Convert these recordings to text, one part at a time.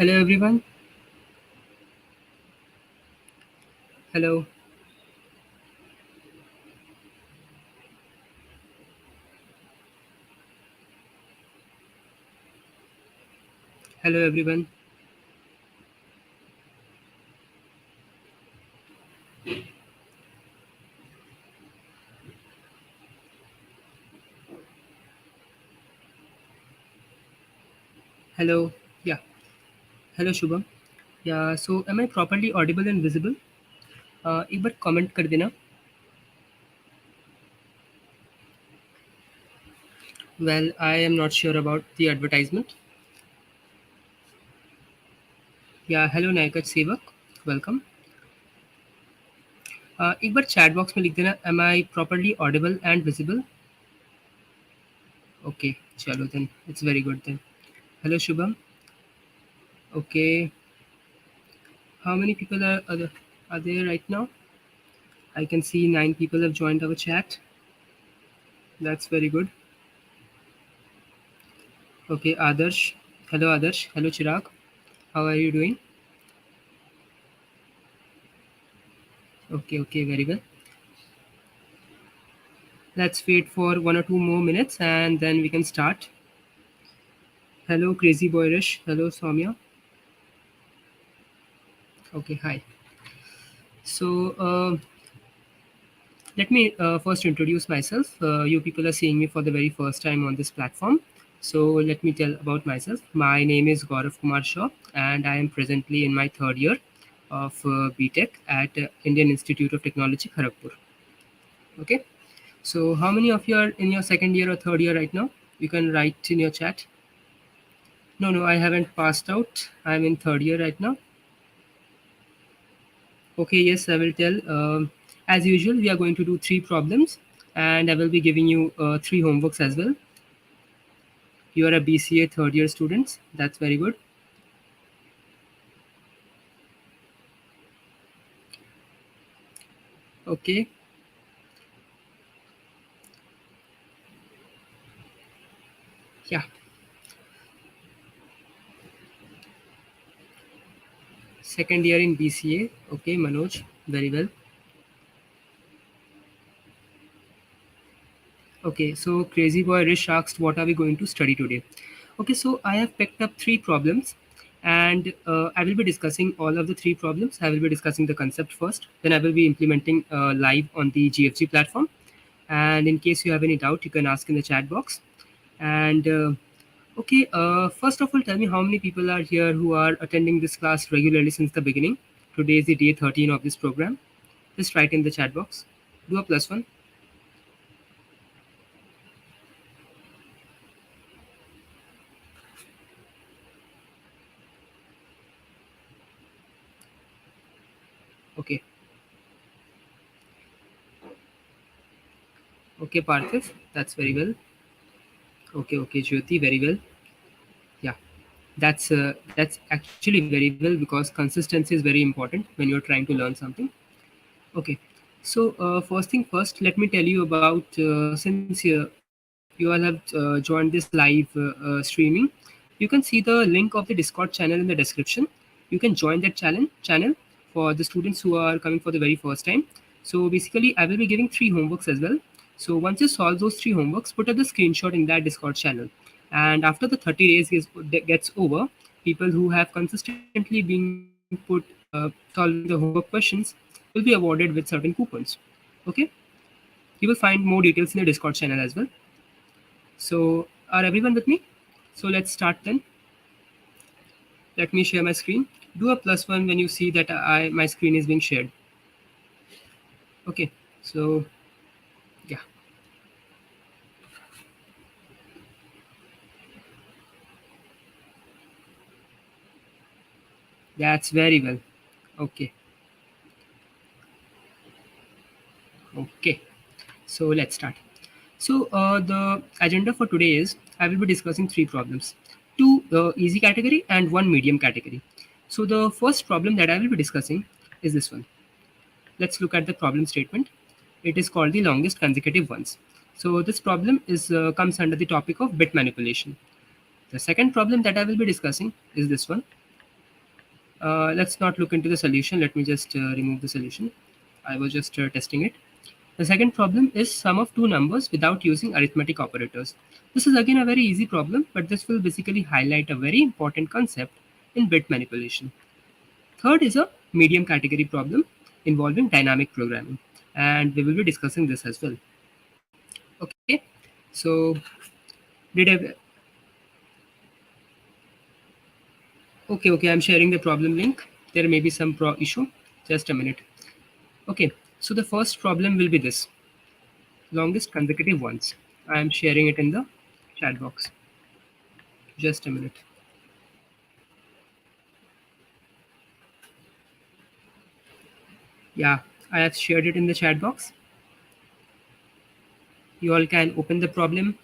Hello everyone. Hello. Hello everyone. Hello. Yeah. Hello Shubham. Yeah. So am I properly audible and visible? एक बार comment कर देना. Well, I am not sure about the advertisement. Yeah. Hello नायकच सेवक. Welcome. एक बार chat box में लिख देना. Am I properly audible and visible? Okay. चलो then. It's very good then. Hello Shubham. Okay. How many people are there right now? I can see 9 people have joined our chat. That's very good. Okay, Adarsh. Hello, Adarsh. Hello, Chirag. How are you doing? Okay, okay, very well. Let's wait for 1 or 2 more minutes and then we can start. Hello, Crazy Boyrish. Hello, Soumya. Okay, hi. So, let me first introduce myself. You people are seeing me for the very first time on this platform. So, let me tell about myself. My name is Gaurav Kumar Shaw, and I am presently in my third year of BTech at Indian Institute of Technology, Kharagpur. Okay. So, how many of you are in your second year or third year right now? You can write in your chat. No, no, I haven't passed out. I'm in third year right now. Okay, yes, I will tell. As usual, we are going to do 3 problems, and I will be giving you 3 homeworks as well. You are a BCA third year students. That's very good. Okay, yeah. Second year in BCA. Okay, Manoj, very well. Okay, so Crazy Boy Rish asked, what are we going to study today? Okay, so I have picked up 3 problems and I will be discussing all of the 3 problems. I will be discussing the concept first, then I will be implementing live on the GFG platform. And in case you have any doubt, you can ask in the chat box. And okay, first of all, tell me how many people are here who are attending this class regularly since the beginning. Today is the day 13 of this program. Just write in the chat box. Do a +1. Okay. Okay, Parthiv, that's very well. Okay, okay, Jyoti, very well. Yeah, that's actually very well because consistency is very important when you're trying to learn something. Okay, so first thing first, let me tell you about since you all have joined this live streaming, you can see the link of the Discord channel in the description. You can join that channel for the students who are coming for the very first time. So basically, I will be giving 3 homeworks as well. So once you solve those 3 homeworks, put up the screenshot in that Discord channel. And after the 30 days gets over, people who have consistently been put solving the homework questions will be awarded with certain coupons. Okay, you will find more details in the Discord channel as well. So are everyone with me? So let's start then. Let me share my screen. Do a +1 when you see that my screen is being shared. Okay, so yeah, that's very well. Okay, okay. So let's start. So the agenda for today is I will be discussing 3 problems, 2 easy category and 1 medium category. So the first problem that I will be discussing is this one. Let's look at the problem statement. It is called the longest consecutive ones. So this problem is comes under the topic of bit manipulation. The second problem that I will be discussing is this one. Let's not look into the solution. Let me just remove the solution. I was just testing it. The second problem is sum of two numbers without using arithmetic operators. This is again a very easy problem, but this will basically highlight a very important concept in bit manipulation. Third is a medium category problem involving dynamic programming, and we will be discussing this as well. Okay, so did I? Okay, I'm sharing the problem link. There may be some issue. Just a minute. Okay, so the first problem will be this longest consecutive ones. I am sharing it in the chat box. Just a minute. Yeah, I have shared it in the chat box. You all can open the problem,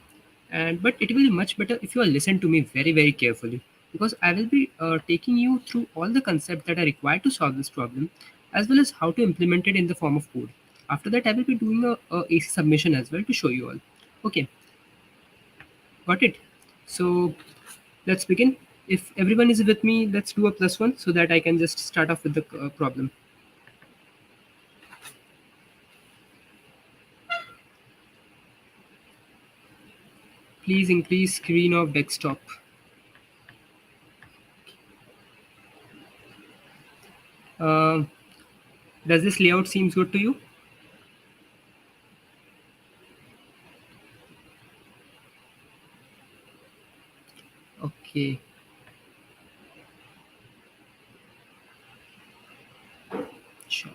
and but it will be much better if you all listen to me very carefully, because I will be taking you through all the concepts that are required to solve this problem, as well as how to implement it in the form of code. After that, I will be doing a AC submission as well to show you all. Okay, got it. So let's begin. If everyone is with me, let's do a plus one so that I can just start off with the problem. Please increase screen of desktop. Uh, does this layout seems good to you? Okay. Sure.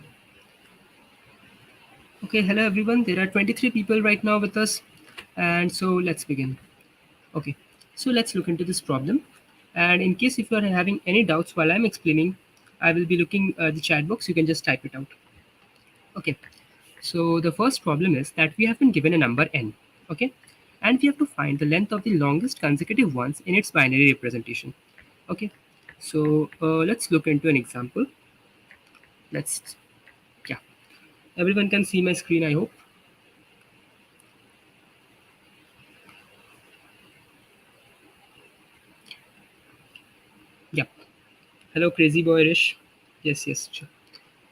Okay, hello everyone. There are 23 people right now with us. And so let's begin. Okay, so let's look into this problem. And in case if you are having any doubts while I'm explaining, I will be looking at the chat box. You can just type it out. Okay, so the first problem is that we have been given a number n. Okay, and we have to find the length of the longest consecutive ones in its binary representation. Okay, so let's look into an example. Let's, yeah, everyone can see my screen, I hope. Yeah. Hello, crazy boy Rish. Yes, sure.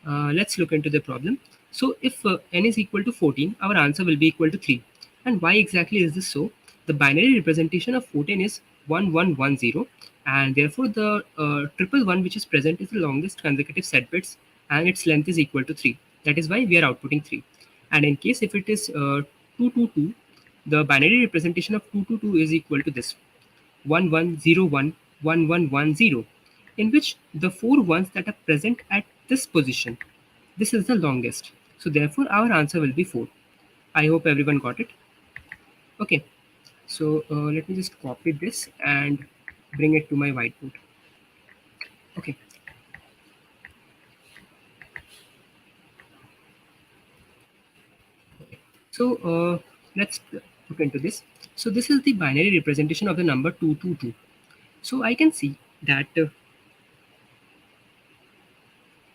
Let's look into the problem. So if n is equal to 14, our answer will be equal to 3. And why exactly is this so? The binary representation of 14 is 1110, and therefore the triple one which is present is the longest consecutive set bits, and its length is equal to 3. That is why we are outputting 3. And in case if it is 222, the binary representation of 222 is equal to this 11011110, in which the four ones that are present at this position, this is the longest. So therefore our answer will be 4. I hope everyone got it. Okay, so let me just copy this and bring it to my whiteboard. Okay, so let's look into this. So this is the binary representation of the number 222. So I can see that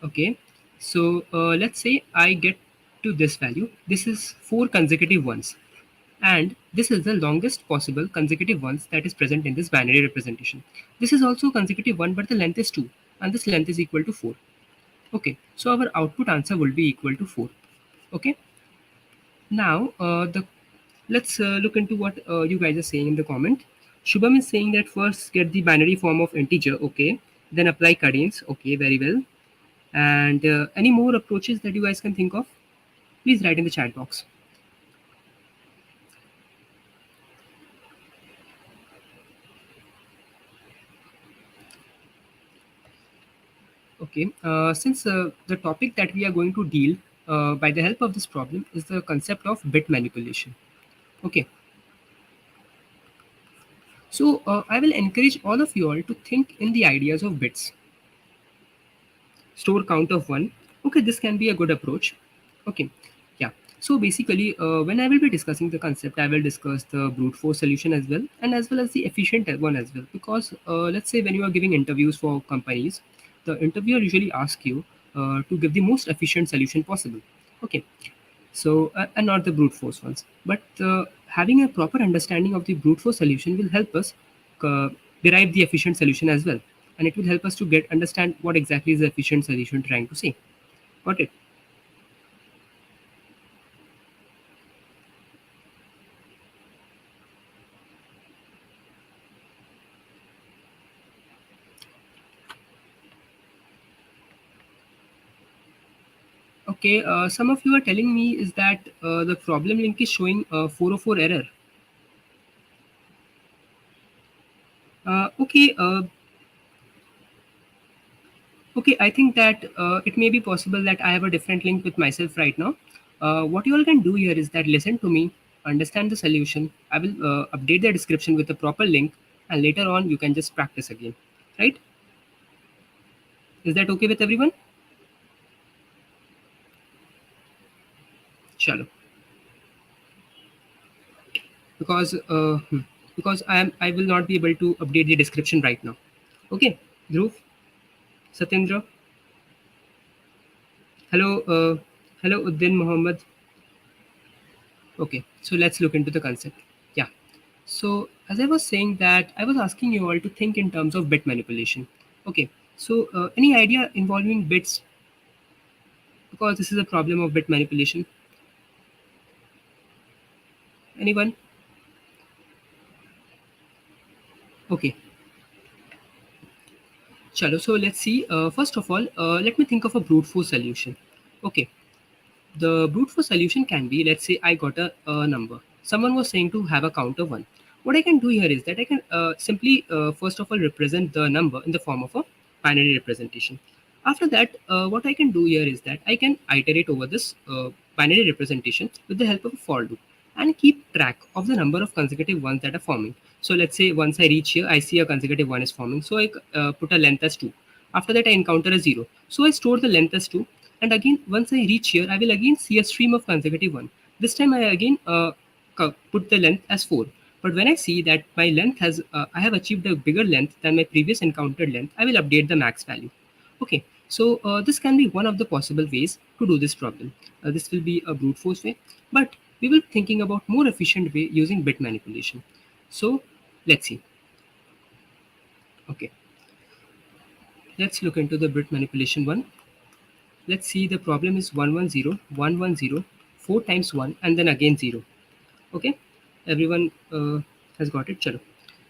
okay, so let's say I get to this value. This is 4 consecutive ones, and this is the longest possible consecutive ones that is present in this binary representation. This is also consecutive one, but the length is 2, and this length is equal to 4. Okay, so our output answer will be equal to 4. Okay, now the let's look into what you guys are saying in the comment. Shubham is saying that first get the binary form of integer. Okay, then apply cadence. Okay, very well. And any more approaches that you guys can think of, please write in the chat box. Okay, since the topic that we are going to deal by the help of this problem is the concept of bit manipulation. Okay, so I will encourage all of you all to think in the ideas of bits. Store count of 1. Okay, this can be a good approach. Okay, yeah. So basically, when I will be discussing the concept, I will discuss the brute force solution as well as the efficient one as well. Because let's say when you are giving interviews for companies, the interviewer usually asks you to give the most efficient solution possible. Okay, so and not the brute force ones. But having a proper understanding of the brute force solution will help us uh, derive the efficient solution as well. and it will help us to get understand what exactly is the efficient solution trying to say. Got it? Okay, some of you are telling me is that the problem link is showing 404 error. Okay, okay, I think that it may be possible that I have a different link with myself right now. What you all can do here is that listen to me, understand the solution. I will update the description with the proper link, and later on you can just practice again. Right? Is that okay with everyone? Chalo. Because because I will not be able to update the description right now. Okay, Dhruv, Satyendra, hello, hello, Uddin Muhammad. Okay, so let's look into the concept. Yeah. So as I was saying that I was asking you all to think in terms of bit manipulation. Okay. So any idea involving bits, because this is a problem of bit manipulation. Anyone? Okay. Chalo. So let's see. First of all, let me think of a brute force solution. Okay. The brute force solution can be, let's say I got a number. Someone was saying to have a counter 1. What I can do here is that I can simply, first of all, represent the number in the form of a binary representation. After that, what I can do here is that I can iterate over this binary representation with the help of a for loop and keep track of the number of consecutive ones that are forming. So let's say once I reach here, I see a consecutive 1 is forming. So I put a length as 2. After that, I encounter a 0. So I store the length as 2. And again, once I reach here, I will again see a stream of consecutive 1. This time I again put the length as 4. But when I see that my length has, I have achieved a bigger length than my previous encountered length, I will update the max value. Okay, so this can be one of the possible ways to do this problem. This will be a brute force way, but we will be thinking about more efficient way using bit manipulation. So let's see. Okay, let's look into the bit manipulation one. Let's see, the problem is 110, 110, 4 times 1 and then again 0. Okay, everyone has got it. Chalo.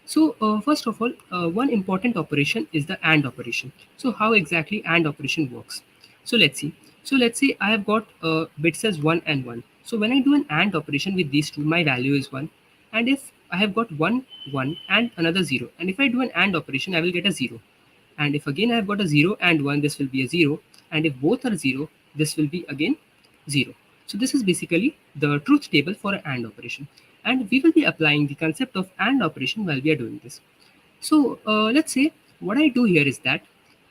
So first of all, one important operation is the AND operation. So how exactly AND operation works? So let's see. So let's say I have got bits as 1 and 1. So when I do an AND operation with these two, my value is 1. And if I have got 1, 1 and another 0. And if I do an AND operation, I will get a 0. And if again I have got a 0 and 1, this will be a 0. And if both are 0, this will be again 0. So this is basically the truth table for an AND operation. And we will be applying the concept of AND operation while we are doing this. So let's say what I do here is that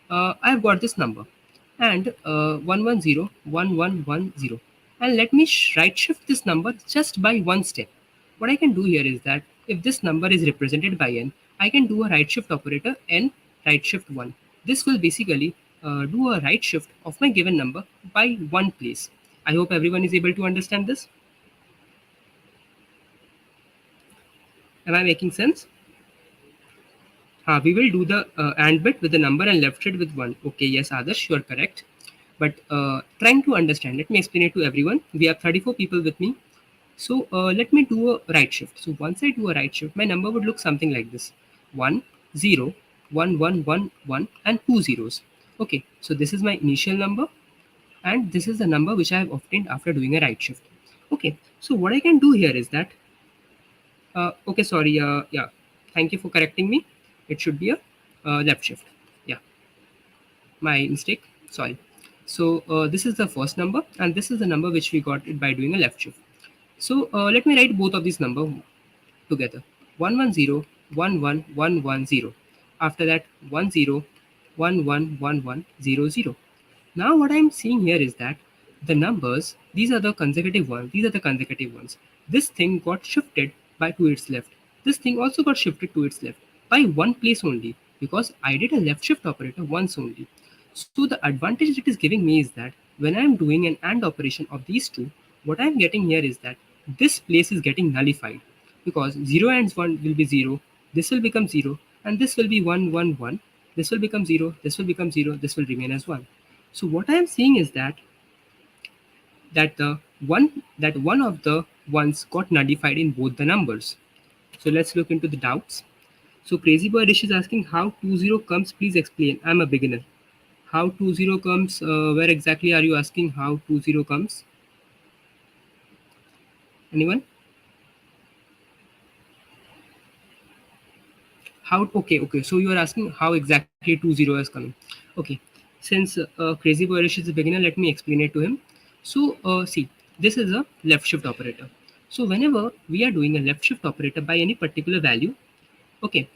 I've got this number and 110, 1110. And let me right shift this number just by one step. What I can do here is that if this number is represented by n, I can do a right shift operator n right shift 1. This will basically do a right shift of my given number by one place. I hope everyone is able to understand this. Am I making sense? We will do the AND bit with the number and left it with 1. Okay, yes, Adarsh, you are correct. But trying to understand, let me explain it to everyone. We have 34 people with me. So let me do a right shift. So once I do a right shift, my number would look something like this: 1, 0, 1, 1, 1, 1, and 2 zeros. Okay, so this is my initial number, and this is the number which I have obtained after doing a right shift. Okay, so what I can do here is that okay, sorry, yeah, thank you for correcting me. It should be a left shift. Yeah, my mistake. Sorry. So this is the first number, and this is the number which we got it by doing a left shift. So let me write both of these numbers together: 110, 11110. After that, 10, 111100. Now what I'm seeing here is that the numbers, these are the consecutive ones, these are the consecutive ones. This thing got shifted by to its left. This thing also got shifted to its left by one place only, because I did a left shift operator once only. So the advantage it is giving me is that when I'm doing an AND operation of these two, what I'm getting here is that this place is getting nullified, because 0 and 1 will be 0, this will become 0, and this will be 1, 1, 1. this will become 0, this will become 0, this will remain as 1. So what I am saying is that one of the ones got nullified in both the numbers. So let's look into the doubts. So Crazy Boy Rish is asking how 20 comes, please explain. I'm a beginner. How 20 comes, where exactly are you asking how 20 comes? Anyone? How, okay. So you are asking how exactly 20 is coming. Okay. Since Crazy Boy Rish is a beginner, let me explain it to him. So see, this is a left shift operator. So whenever we are doing a left shift operator by any particular value, okay,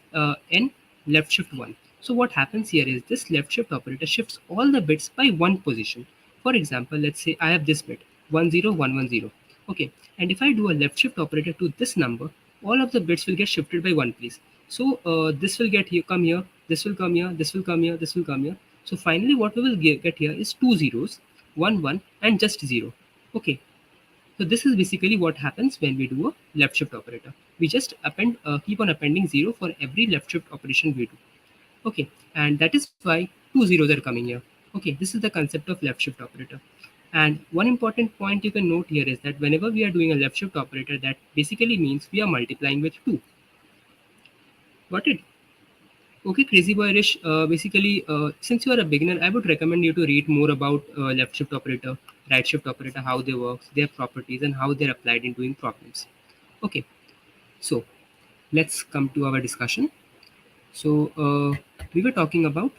n left shift 1. So what happens here is this left shift operator shifts all the bits by one position. For example, let's say I have this bit 10110. Okay, and if I do a left shift operator to this number, all of the bits will get shifted by one place. So this will get here, come here, this will come here, this will come here, this will come here. So finally, what we will get here is two zeros, 1, and just 0. Okay, so this is basically what happens when we do a left shift operator. We just keep on appending 0 for every left shift operation we do. Okay, and that is why two zeros are coming here. Okay, this is the concept of left shift operator. And one important point you can note here is that whenever we are doing a left shift operator, that basically means we are multiplying with 2. Got it? Okay, Crazy Boy Rish, basically, since you are a beginner, I would recommend you to read more about left shift operator, right shift operator, how they work, their properties, and how they're applied in doing problems. Okay, so let's come to our discussion. So we were talking about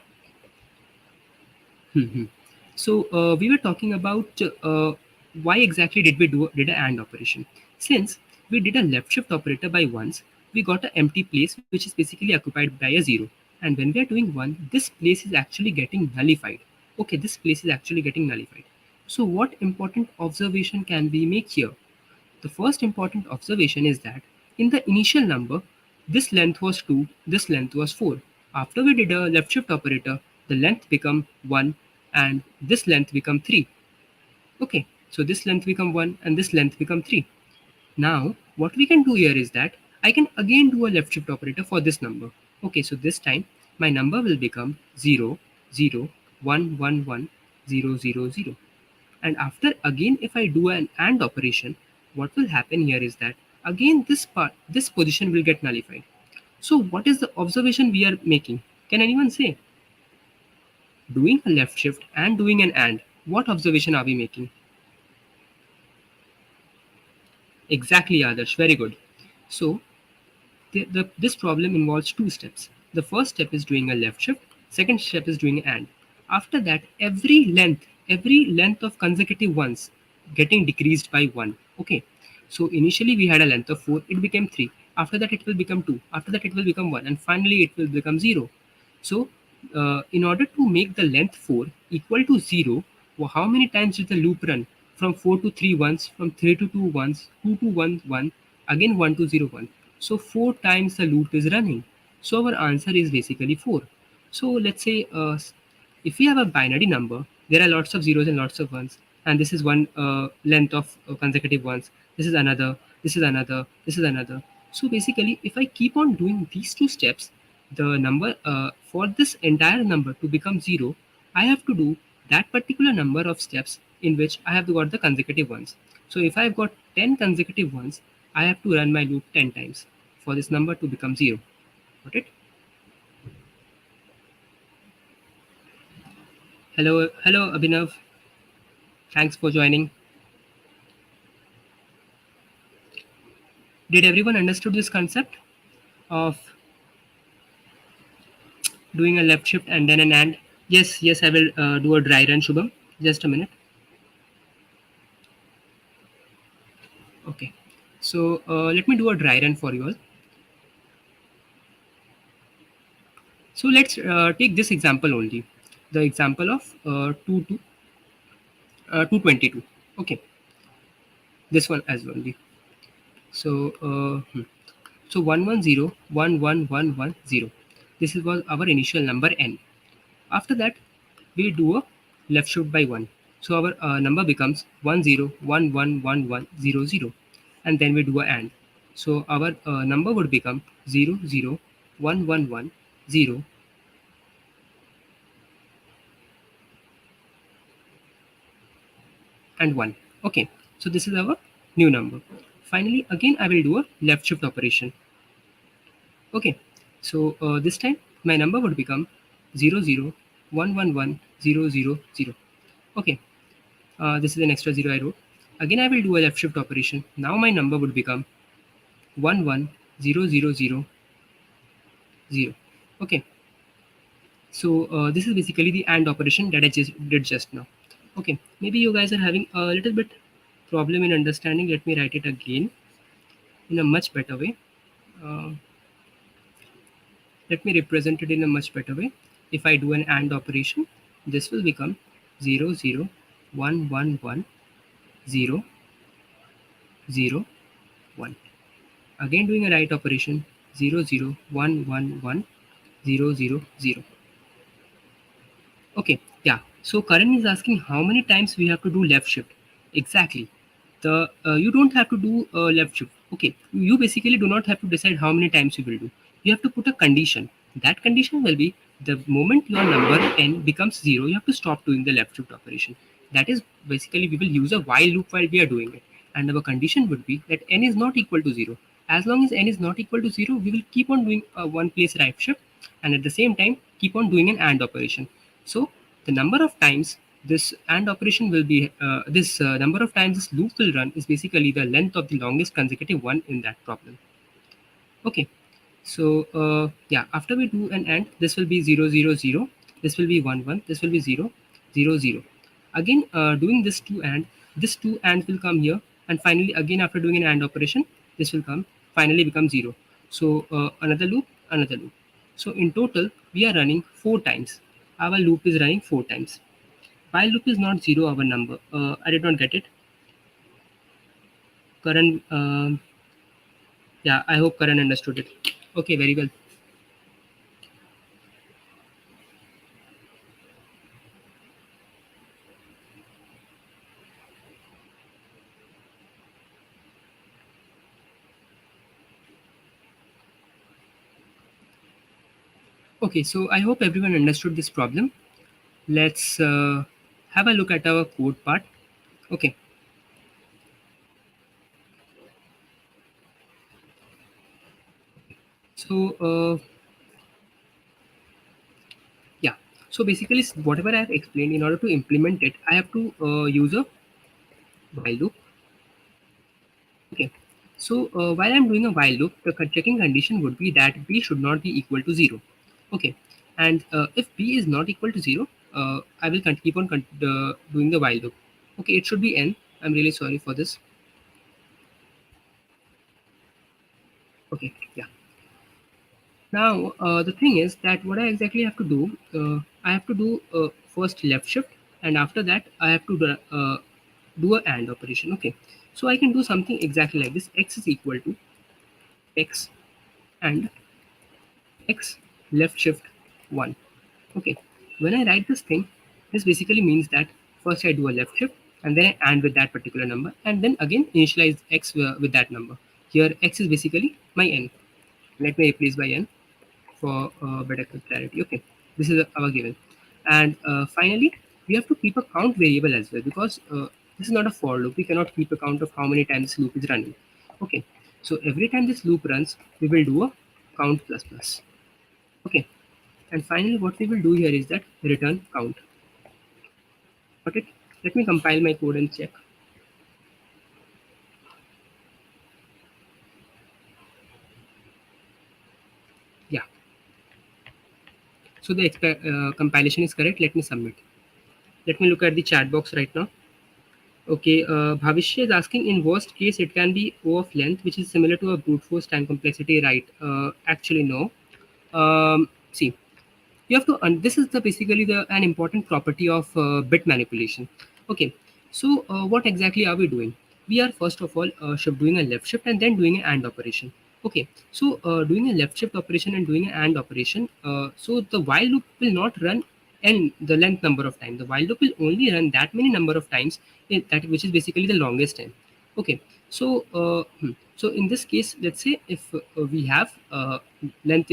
Mhm. So we were talking about why exactly did an AND operation? Since we did a left shift operator by ones, we got an empty place which is basically occupied by a 0. And when we are doing 1, this place is actually getting nullified. Okay, this place is actually getting nullified. So what important observation can we make here? The first important observation is that in the initial number, this length was 2, this length was 4. After we did a left shift operator, the length become 1 and this length become 3. Okay, so this length become 1 and this length become 3. Now, what we can do here is that I can again do a left shift operator for this number. Okay, so this time my number will become 0, 0, 1, 1, 1, 0, 0, 0. And after again, if I do an AND operation, what will happen here is that again this position will get nullified. So what is the observation we are making? Can anyone say? Doing a left shift and doing an AND, what observation are we making? Exactly, Adarsh, very good. So this problem involves two steps. The first step is doing a left shift. Second step is doing an AND. After that, every length of consecutive ones getting decreased by 1. Okay. So initially we had a length of 4, it became 3. After that it will become 2. After that it will become 1. And finally it will become 0. So in order to make the length 4 equal to 0, how many times did the loop run? From 4 to 3 once, from 3 to 2 once, 2 to 1 1, again 1 to 0 1. So 4 times the loop is running. So our answer is basically 4. So let's say if we have a binary number, there are lots of zeros and lots of ones, and this is one length of consecutive ones. This is another. This is another. This is another. So basically, if I keep on doing these two steps, the number for this entire number to become 0, I have to do that particular number of steps in which I have got the consecutive ones. So if I've got 10 consecutive ones, I have to run my loop 10 times for this number to become 0. Got it? Hello, Abhinav. Thanks for joining. Did everyone understood this concept of doing a left shift and then an AND? Yes, I will do a dry run, Shubham. Just a minute. Okay. So let me do a dry run for you all. So let's take this example only. The example of 222. Okay. This one as well. So so 110 This was our initial number n. After that, we do a left shift by 1. So our number becomes 10 11 11 0 0, and then we do a AND. So our number would become 0 0 1 1 1 0 and 1. Okay, so this is our new number. Finally, again I will do a left shift operation. Okay, so this time my number would become 00111000. Okay, this is an extra 0 I wrote. Again I will do a left shift operation. Now my number would become 110000. Okay, so this is basically the AND operation that I just did just now. Okay, maybe you guys are having a little bit problem in understanding. Let me write it again in a much better way. Uh, Let me represent it in a much better way. If I do an AND operation, this will become 00111001. Again doing a right operation, 00111000. Okay, yeah. So Karan is asking how many times we have to do left shift. Exactly. The you don't have to do left shift. Okay, you basically do not have to decide how many times you will do. You have to put a condition. That condition will be the moment your number n becomes 0, you have to stop doing the left shift operation. That is basically we will use a while loop while we are doing it, and our condition would be that n is not equal to 0. As long as n is not equal to 0, we will keep on doing a one place right shift, and at the same time keep on doing an AND operation. So the number of times this AND operation will be this number of times this loop will run is basically the length of the longest consecutive one in that problem. Okay, so yeah, after we do an AND, this will be 000, this will be 1 1, this will be 0 0 0. Again doing this two AND will come here, and finally again after doing an AND operation, this will come finally become 0. So another loop, another loop. So in total we are running 4 times. Our loop is running 4 times. While loop is not 0 our number. I did not get it. Karan, yeah, I hope Karan understood it. Okay, very well. Okay, so I hope everyone understood this problem. Let's have a look at our code part. Okay, so yeah, so basically whatever I have explained, in order to implement it, I have to use a while loop. Okay, so while I'm doing a while loop, the checking condition would be that b should not be equal to 0. Okay, and if b is not equal to 0, I will keep on doing the while loop. Okay, it should be n. I'm really sorry for this. Okay, yeah. Now the thing is that what I exactly have to do, I have to do first left shift, and after that I have to do a AND operation. Okay, so I can do something exactly like this: x is equal to x and x left shift 1. Okay, when I write this thing, this basically means that first I do a left shift and then I AND with that particular number, and then again initialize x with that number. Here x is basically my n. Let me replace by n for better clarity. Okay, this is our given. And finally, we have to keep a count variable as well, because this is not a for loop. We cannot keep a count of how many times this loop is running. Okay, so every time this loop runs, we will do a count plus plus. Okay, and finally what we will do here is that return count. Got it? Let me compile my code and check. Yeah, so the compilation is correct. Let me submit. Let me look at the chat box right now. Okay, Bhavishya is asking, in worst case, it can be O of length, which is similar to a brute force time complexity, right? Actually, no. See, you have to, this is the basically an important property of bit manipulation. Okay, so what exactly are we doing? We are first of all doing a left shift and then doing an AND operation. Okay, so doing a left shift operation and doing an AND operation, so the while loop will not run n the length number of time. The while loop will only run that many number of times, that which is basically the longest time. Okay, so so in this case, let's say if we have length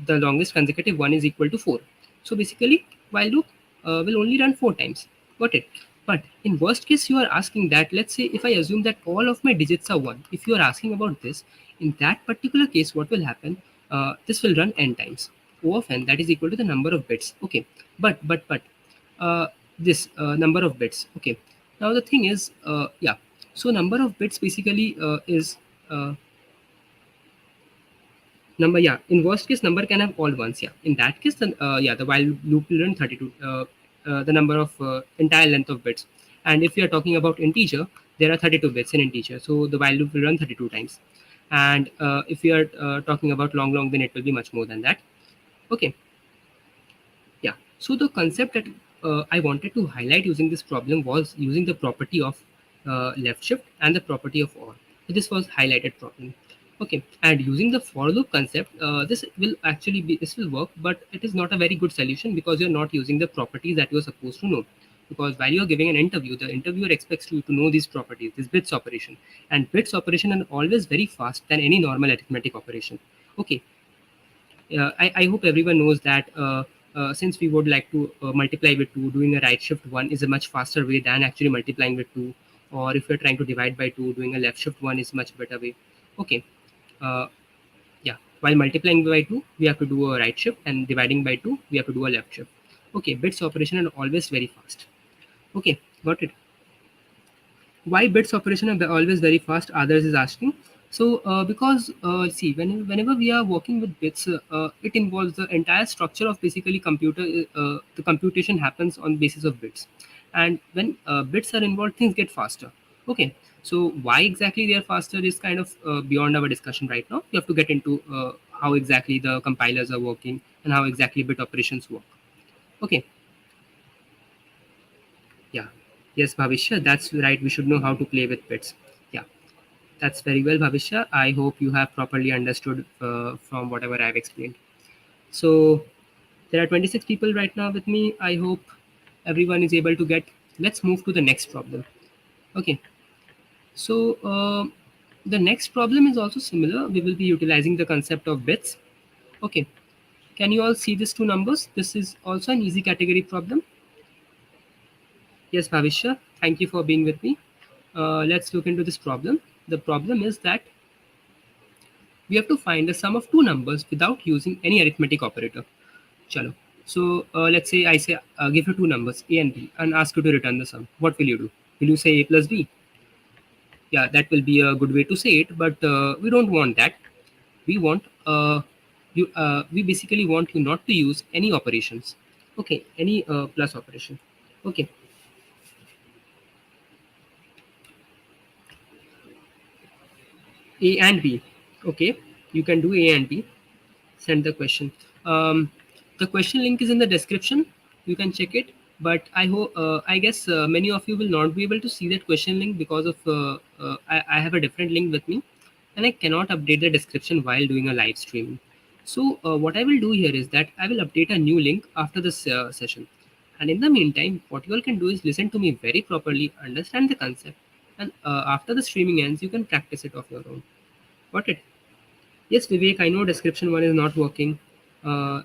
the longest consecutive one is equal to 4. So basically while loop will only run 4 times. Got it? But in worst case, you are asking that, let's say if I assume that all of my digits are 1, if you are asking about this, in that particular case, what will happen? This will run n times. O of n, that is equal to the number of bits. Okay, but this number of bits. Okay, now the thing is, yeah. So number of bits basically is number, yeah, in worst case number can have all ones, yeah. In that case, then yeah, the while loop will run 32, the number of entire length of bits. And if you are talking about integer, there are 32 bits in integer, so the while loop will run 32 times. And if you are talking about long, then it will be much more than that. Okay, yeah. So the concept that I wanted to highlight using this problem was using the property of left shift and the property of or. So this was highlighted problem. Okay, and using the for loop concept, this will work, but it is not a very good solution because you're not using the properties that you're supposed to know. Because while you're giving an interview, the interviewer expects you to know these properties, this bits operation, and bits operation are always very fast than any normal arithmetic operation. Okay, I hope everyone knows that since we would like to multiply with 2, doing a right shift 1 is a much faster way than actually multiplying with 2. Or if you're trying to divide by 2, doing a left shift 1 is much better way. Okay. Uh, yeah. While multiplying by 2, we have to do a right shift, and dividing by 2, we have to do a left shift. Okay. Bits operation are always very fast. Okay. Got it. Why bits operation are always very fast, others is asking. So because see, whenever we are working with bits, it involves the entire structure of basically computer. The computation happens on basis of bits, and when bits are involved, things get faster. Okay, so why exactly they are faster is kind of beyond our discussion right now. You have to get into how exactly the compilers are working and how exactly bit operations work. Okay. Yeah. Yes, Bhavishya, that's right. We should know how to play with bits. Yeah. That's very well, Bhavishya. I hope you have properly understood from whatever I've explained. So there are 26 people right now with me. I hope everyone is able to get. Let's move to the next problem. Okay. So the next problem is also similar. We will be utilizing the concept of bits. Okay. Can you all see these two numbers? This is also an easy category problem. Yes, Bhavishya. Thank you for being with me. Let's look into this problem. The problem is that we have to find the sum of two numbers without using any arithmetic operator. Chalo. So let's say I say give you two numbers a and b and ask you to return the sum. What will you do? Will you say a plus b? Yeah, that will be a good way to say it, but we don't want that. We want we basically want you not to use any operations. Okay, any plus operation. Okay, a and b. Okay, you can do a and b. Send the question. The question link is in the description. You can check it. But I guess many of you will not be able to see that question link because of I have a different link with me, and I cannot update the description while doing a live stream. So what I will do here is that I will update a new link after this session. And in the meantime, what you all can do is listen to me very properly, understand the concept, and after the streaming ends, you can practice it of your own. Got it? Yes, Vivek, I know description one is not working. Uh,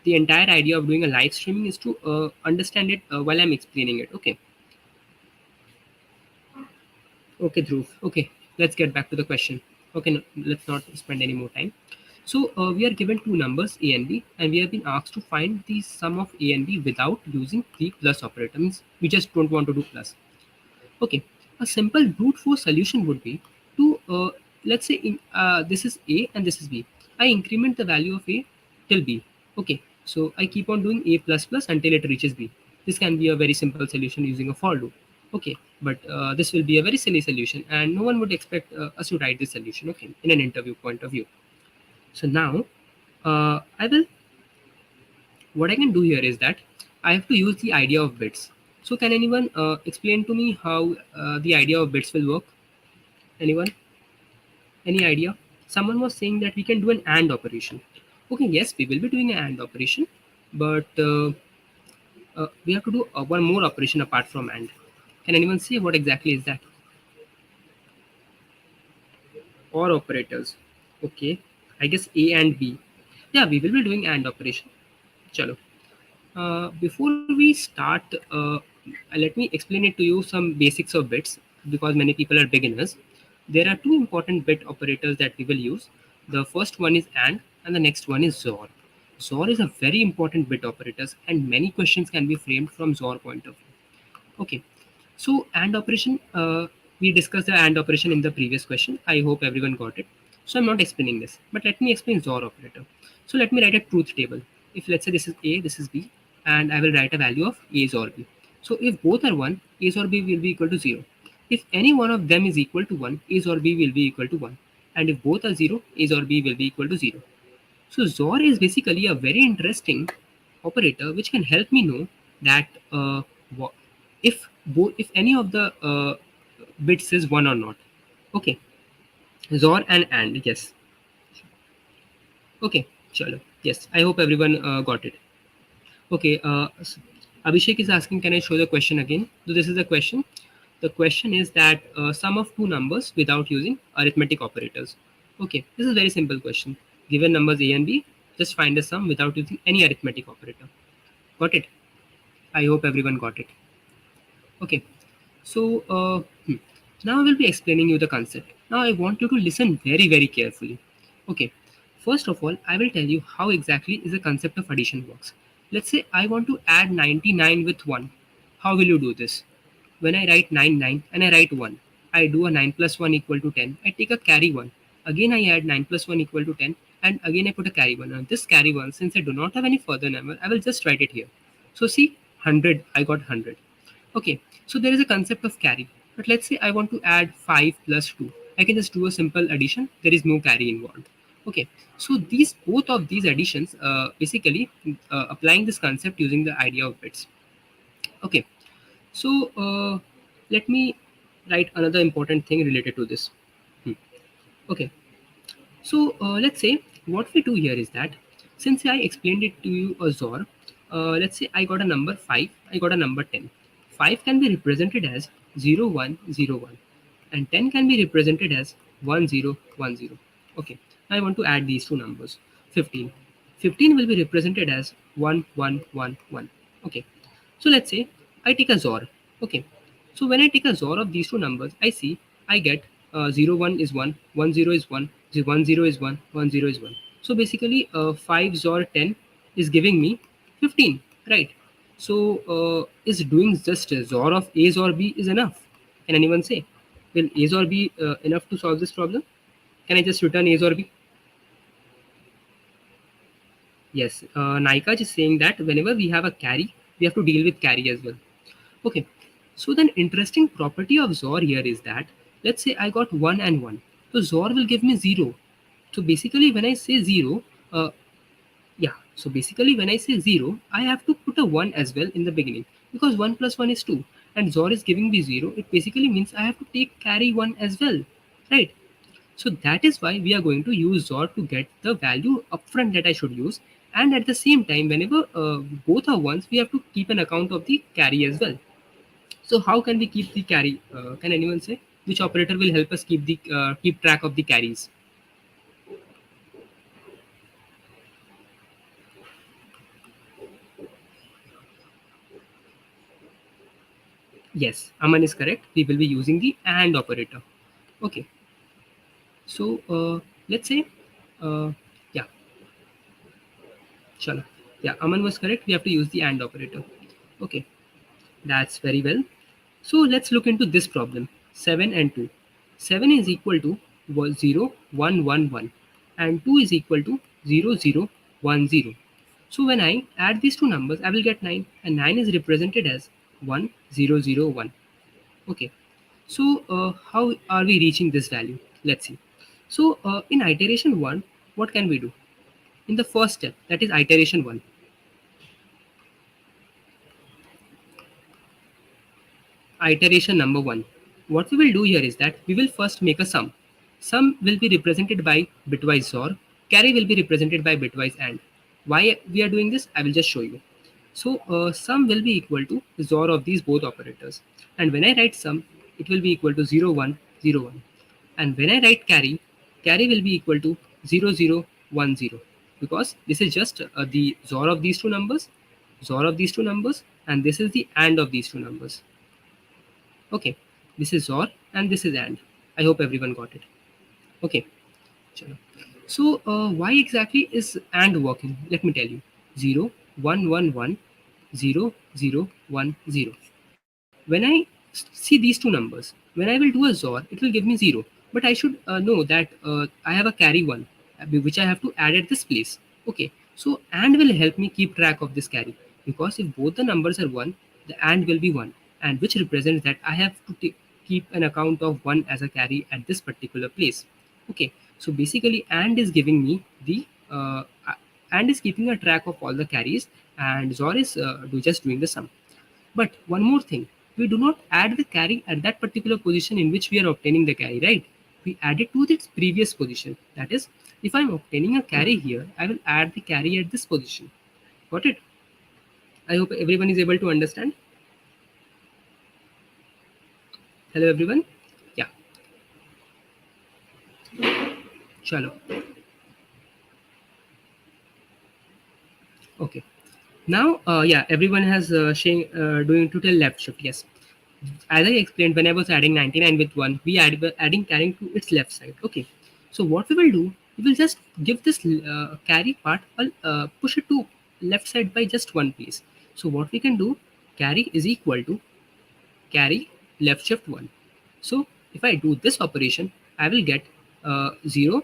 the entire idea of doing a live streaming is to understand it while I'm explaining it. Okay. Okay, Dhruv. Okay, let's get back to the question. Okay, no, let's not spend any more time. So we are given two numbers a and b, and we have been asked to find the sum of a and b without using the plus operator. Means we just don't want to do plus. Okay, a simple brute force solution would be to let's say this is a and this is b. I increment the value of a till b. Okay, so I keep on doing a plus plus until it reaches b. This can be a very simple solution using a for loop. Okay, but this will be a very silly solution, and no one would expect us to write this solution. Okay, in an interview point of view. So now I will what I can do here is that I have to use the idea of bits. So can anyone explain to me how the idea of bits will work? Anyone? Any idea? Someone was saying that we can do an AND operation. Okay, yes, we will be doing an AND operation, but we have to do one more operation apart from AND. Can anyone say what exactly is that? Or operators. Okay, I guess A and B. Yeah, we will be doing AND operation. Chalo. Before we start let me explain it to you some basics of bits because many people are beginners. There are two important bit operators that we will use. The first one is and the next one is XOR. XOR is a very important bit operator, and many questions can be framed from XOR point of view. Okay, so AND operation, we discussed the AND operation in the previous question. I hope everyone got it. So I'm not explaining this, but let me explain XOR operator. So let me write a truth table. If let's say this is A, this is B, and I will write a value of A is or B. So if both are 1, A is or B will be equal to 0. If any one of them is equal to 1, A is or B will be equal to 1. And if both are 0, A is or B will be equal to 0. So XOR is basically a very interesting operator which can help me know that if any of the bits is one or not. Okay, XOR and AND, yes. Okay, chalo. Yes, I hope everyone got it. Okay, Abhishek is asking, can I show the question again? So this is the question. The question is that sum of two numbers without using arithmetic operators. Okay, this is a very simple question. Given numbers A and B, just find the sum without using any arithmetic operator. Got it? I hope everyone got it. Okay, so now I will be explaining you the concept. Now I want you to listen very, very carefully. Okay, first of all, I will tell you how exactly is the concept of addition works. Let's say I want to add 99 with 1. How will you do this? When I write 9 and I write 1, I do a 9 plus 1 equal to 10. I take a carry 1. Again I add 9 plus 1 equal to 10 and again I put a carry 1. Now this carry 1, since I do not have any further number, I will just write it here. So see, 100, I got 100. Okay, so there is a concept of carry. But let's say I want to add 5 plus 2. I can just do a simple addition. There is no carry involved. Okay, so these both of these additions basically applying this concept using the idea of bits. Okay, so let me write another important thing related to this. Hmm. Okay, so let's say what we do here is that since I explained it to you a XOR, let's say I got a number 5, I got a number 10. 5 can be represented as 0101 and 10 can be represented as 1010. Okay, I want to add these two numbers. 15. 15 will be represented as 1111. Okay, so let's say I take a XOR. Okay, so when I take a XOR of these two numbers, I see I get 0 1 is 1, 1 0 is 1, 1 0 is 1, 1 0 is 1. So basically 5 XOR 10 is giving me 15, right? So is doing just a XOR of A XOR B is enough? Can anyone say? Will A XOR B enough to solve this problem? Can I just return A XOR B? Yes, Naika is saying that whenever we have a carry, we have to deal with carry as well. Okay, so then interesting property of XOR here is that let's say I got 1 and 1. So XOR will give me 0. So basically when I say 0, so basically when I say 0, I have to put a 1 as well in the beginning because 1 plus 1 is 2 and XOR is giving me 0. It basically means I have to take carry 1 as well, right? So that is why we are going to use XOR to get the value upfront that I should use. And at the same time, whenever both are ones, we have to keep an account of the carry as well. So how can we keep the carry? Can anyone say which operator will help us keep track of the carries? Yes, Aman is correct. We will be using the AND operator. Okay. So let's say, uh, yeah, Chala. Yeah, Aman was correct. We have to use the AND operator. Okay, that's very well. So let's look into this problem. 7 and 2. 7 is equal to 0, 1, 1, 1 and 2 is equal to 0, 0, 1, 0. So when I add these two numbers, I will get 9 and 9 is represented as 1, 0, 0, 1. Okay. So how are we reaching this value? Let's see. So in iteration 1, what can we do? In the first step, that is iteration 1. Iteration number 1. What we will do here is that we will first make a sum. Sum will be represented by bitwise XOR. Carry will be represented by bitwise AND. Why we are doing this? I will just show you. So sum will be equal to XOR of these both operators. And when I write sum, it will be equal to 0, 1, 0, 1. And when I write carry, carry will be equal to 0, 0, 1, 0. Because this is just the XOR of these two numbers, XOR of these two numbers, and this is the AND of these two numbers. Okay, this is OR and this is AND. I hope everyone got it. Okay, chalo. So why exactly is AND working? Let me tell you. 0, 1, 1, 1, 0, 0, 1, 0. When I see these two numbers, when I will do a XOR, it will give me 0. But I should know that I have a carry 1, which I have to add at this place. Okay, so AND will help me keep track of this carry, because if both the numbers are 1, the AND will be 1, and which represents that I have to keep an account of 1 as a carry at this particular place. Okay, so basically AND is giving me the AND is keeping a track of all the carries, and XOR is just doing the sum. But one more thing, we do not add the carry at that particular position in which we are obtaining the carry, right? We add it to its previous position. That is, if I'm obtaining a carry here, I will add the carry at this position. Got it? I hope everyone is able to understand. Hello, everyone. Yeah. Chalo. Okay. Now, yeah, everyone has doing total left shift. Yes. As I explained, when I was adding 99 with 1, we adding carrying to its left side. Okay. So what we will do, we will just give this carry part, push it to left side by just one place. So what we can do, carry is equal to carry left shift 1. So if I do this operation, I will get 0,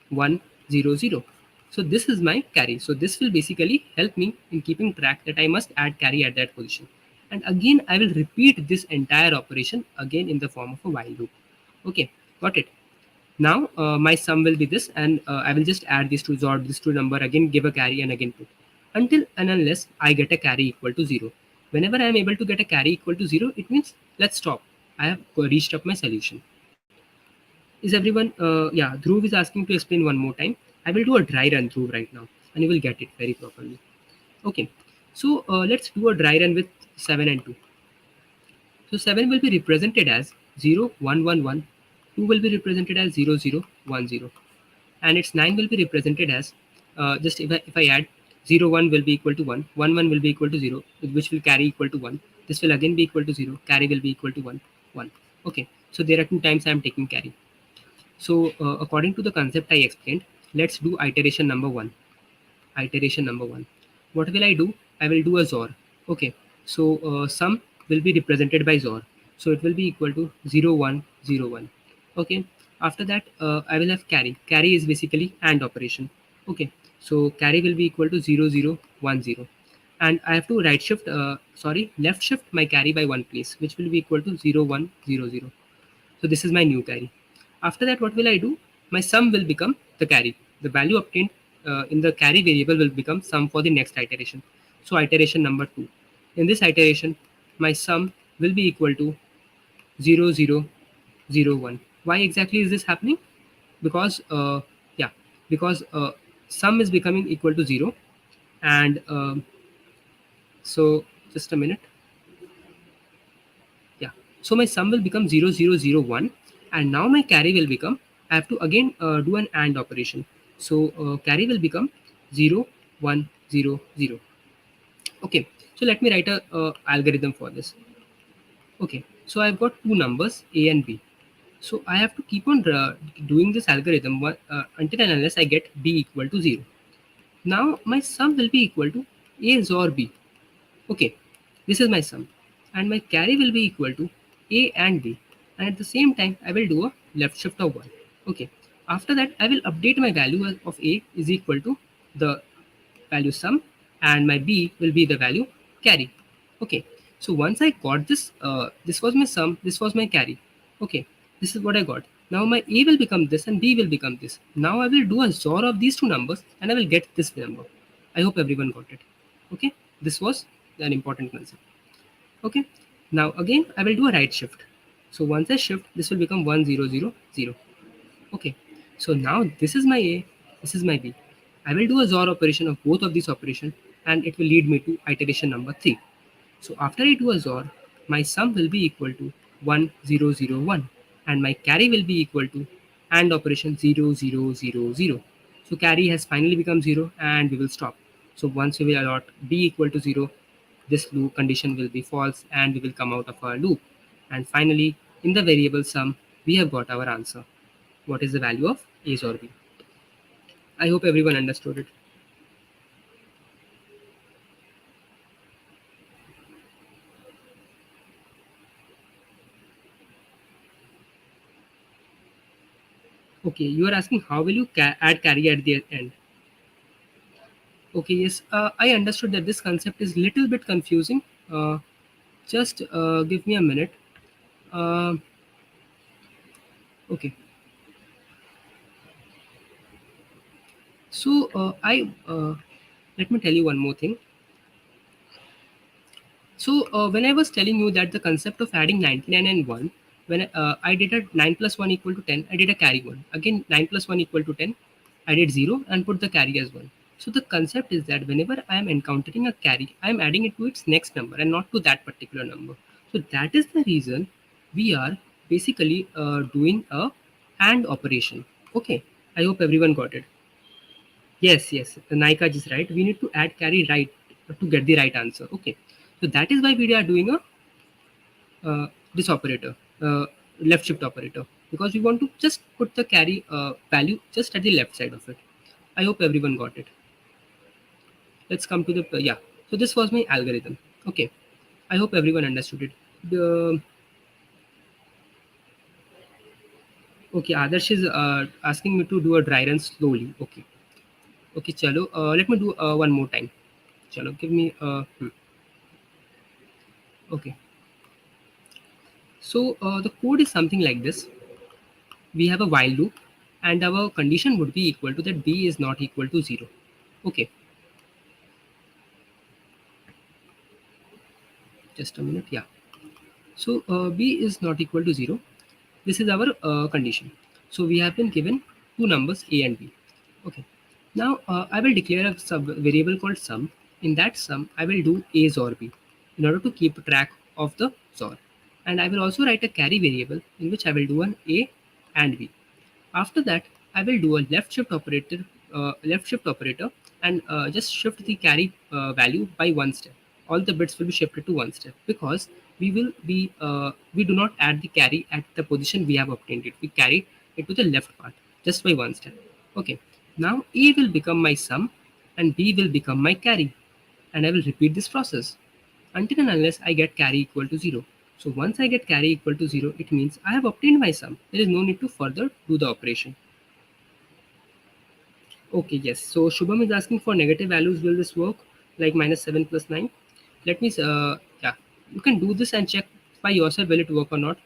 1, 0, 0. So this is my carry. So this will basically help me in keeping track that I must add carry at that position. And again, I will repeat this entire operation again in the form of a while loop. Okay, got it. Now my sum will be this, and I will just add these two XOR this two number, again give a carry and again put, until and unless I get a carry equal to 0. Whenever I am able to get a carry equal to 0, it means let's stop. I have reached up my solution. Is everyone? Yeah, Dhruv is asking to explain one more time. I will do a dry run through right now, and you will get it very properly. Okay, so let's do a dry run with 7 and 2. So 7 will be represented as 0, 1, 1, 1. 2 will be represented as 0, 0, 1, 0. And its 9 will be represented as, just if I add 0, 1 will be equal to 1, 1, 1 will be equal to 0, which will carry equal to 1. This will again be equal to 0, carry will be equal to 1, 1. Okay, so there are two times I am taking carry. So according to the concept I explained, let's do iteration number 1. Iteration number 1. What will I do? I will do a XOR. Okay, so sum will be represented by XOR. So it will be equal to 0, 1, 0, 1. Okay, after that I will have carry. Carry is basically AND operation. Okay, so carry will be equal to 0, 0, 1, 0. And I have to left shift my carry by one place, which will be equal to 0, 1, 0, 0. So this is my new carry. After that, what will I do? My sum will become the carry. The value obtained in the carry variable will become sum for the next iteration. So iteration number 2. In this iteration, my sum will be equal to 0, 0, 0, 1. Why exactly is this happening? Because because sum is becoming equal to 0, and so just a minute. Yeah, so my sum will become 0, 0, 0, 1, and now my carry will become, I have to again do an AND operation. So carry will become 0, 1, 0, 0. Okay, so let me write a algorithm for this. Okay, so I've got two numbers a and b. So I have to keep on doing this algorithm until and unless I get b equal to 0. Now my sum will be equal to a XOR b. Okay, this is my sum, and my carry will be equal to a and b, and at the same time I will do a left shift of 1. Okay, after that I will update my value of a is equal to the value sum, and my b will be the value carry. Okay, so once I got this, this was my sum, this was my carry. Okay, this is what I got. Now my a will become this and b will become this. Now I will do a XOR of these two numbers and I will get this number. I hope everyone got it. Okay, this was an important concept. Okay, now again I will do a right shift. So once I shift, this will become 1, 0, 0, 0. Okay, so now this is my a, this is my b. I will do a XOR operation of both of these operations, and it will lead me to iteration number 3. So after I do a XOR, my sum will be equal to 1, 0, 0, 1, and my carry will be equal to AND operation 0, 0, 0, 0. So carry has finally become 0, and we will stop. So once we will allot b equal to 0, this loop condition will be false and we will come out of our loop. And finally, in the variable sum, we have got our answer. What is the value of A or B? I hope everyone understood it. Okay, you are asking how will you add carry at the end? Okay, yes, I understood that this concept is little bit confusing. Just give me a minute. Uh, okay, so let me tell you one more thing. So when I was telling you that the concept of adding 99 and 1, when I did a 9 plus 1 equal to 10, I did a carry 1. Again, 9 plus 1 equal to 10, I did 0 and put the carry as 1. So the concept is that whenever I am encountering a carry, I am adding it to its next number and not to that particular number. So that is the reason we are basically doing a AND operation. Okay, I hope everyone got it. Yes, yes, the Naika is right. We need to add carry right to get the right answer. Okay, so that is why we are doing a this operator, left shift operator, because we want to just put the carry value just at the left side of it. I hope everyone got it. Let's come to the yeah. So this was my algorithm. Okay, I hope everyone understood it. The okay, Adarsh is asking me to do a dry run slowly. Okay, okay, chalo. Let me do one more time. Chalo, give me okay. So the code is something like this. We have a while loop, and our condition would be equal to that b is not equal to 0. Okay, just a minute. Yeah. So b is not equal to 0. This is our condition. So we have been given two numbers a and b. Okay. Now I will declare a sub variable called sum. In that sum, I will do a XOR b in order to keep track of the XOR. And I will also write a carry variable in which I will do an a and b. After that, I will do a left shift operator, and just shift the carry value by one step. All the bits will be shifted to one step because we do not add the carry at the position we have obtained it. We carry it to the left part just by one step. Okay. Now A will become my sum, and B will become my carry, and I will repeat this process until and unless I get carry equal to 0. So once I get carry equal to 0, it means I have obtained my sum. There is no need to further do the operation. Okay, yes. So Shubham is asking for negative values. Will this work? Like minus 7 plus 9? Let me, yeah, you can do this and check by yourself will it work or not.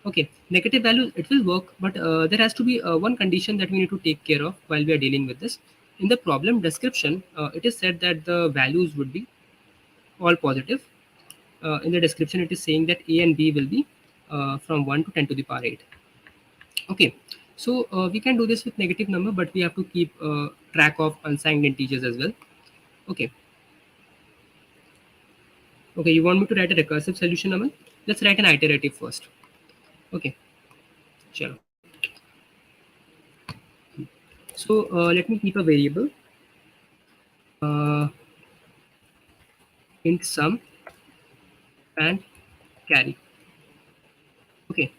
Okay, negative values, it will work, but there has to be one condition that we need to take care of while we are dealing with this. In the problem description, it is said that the values would be all positive. In the description it is saying that a and b will be from 1 to 10 to the power 8. Okay, so we can do this with negative number, but we have to keep track of unsigned integers as well. Okay, okay, you want me to write a recursive solution, Aman? Let's write an iterative first. Okay, sure. So let me keep a variable uh, int sum and carry. Okay,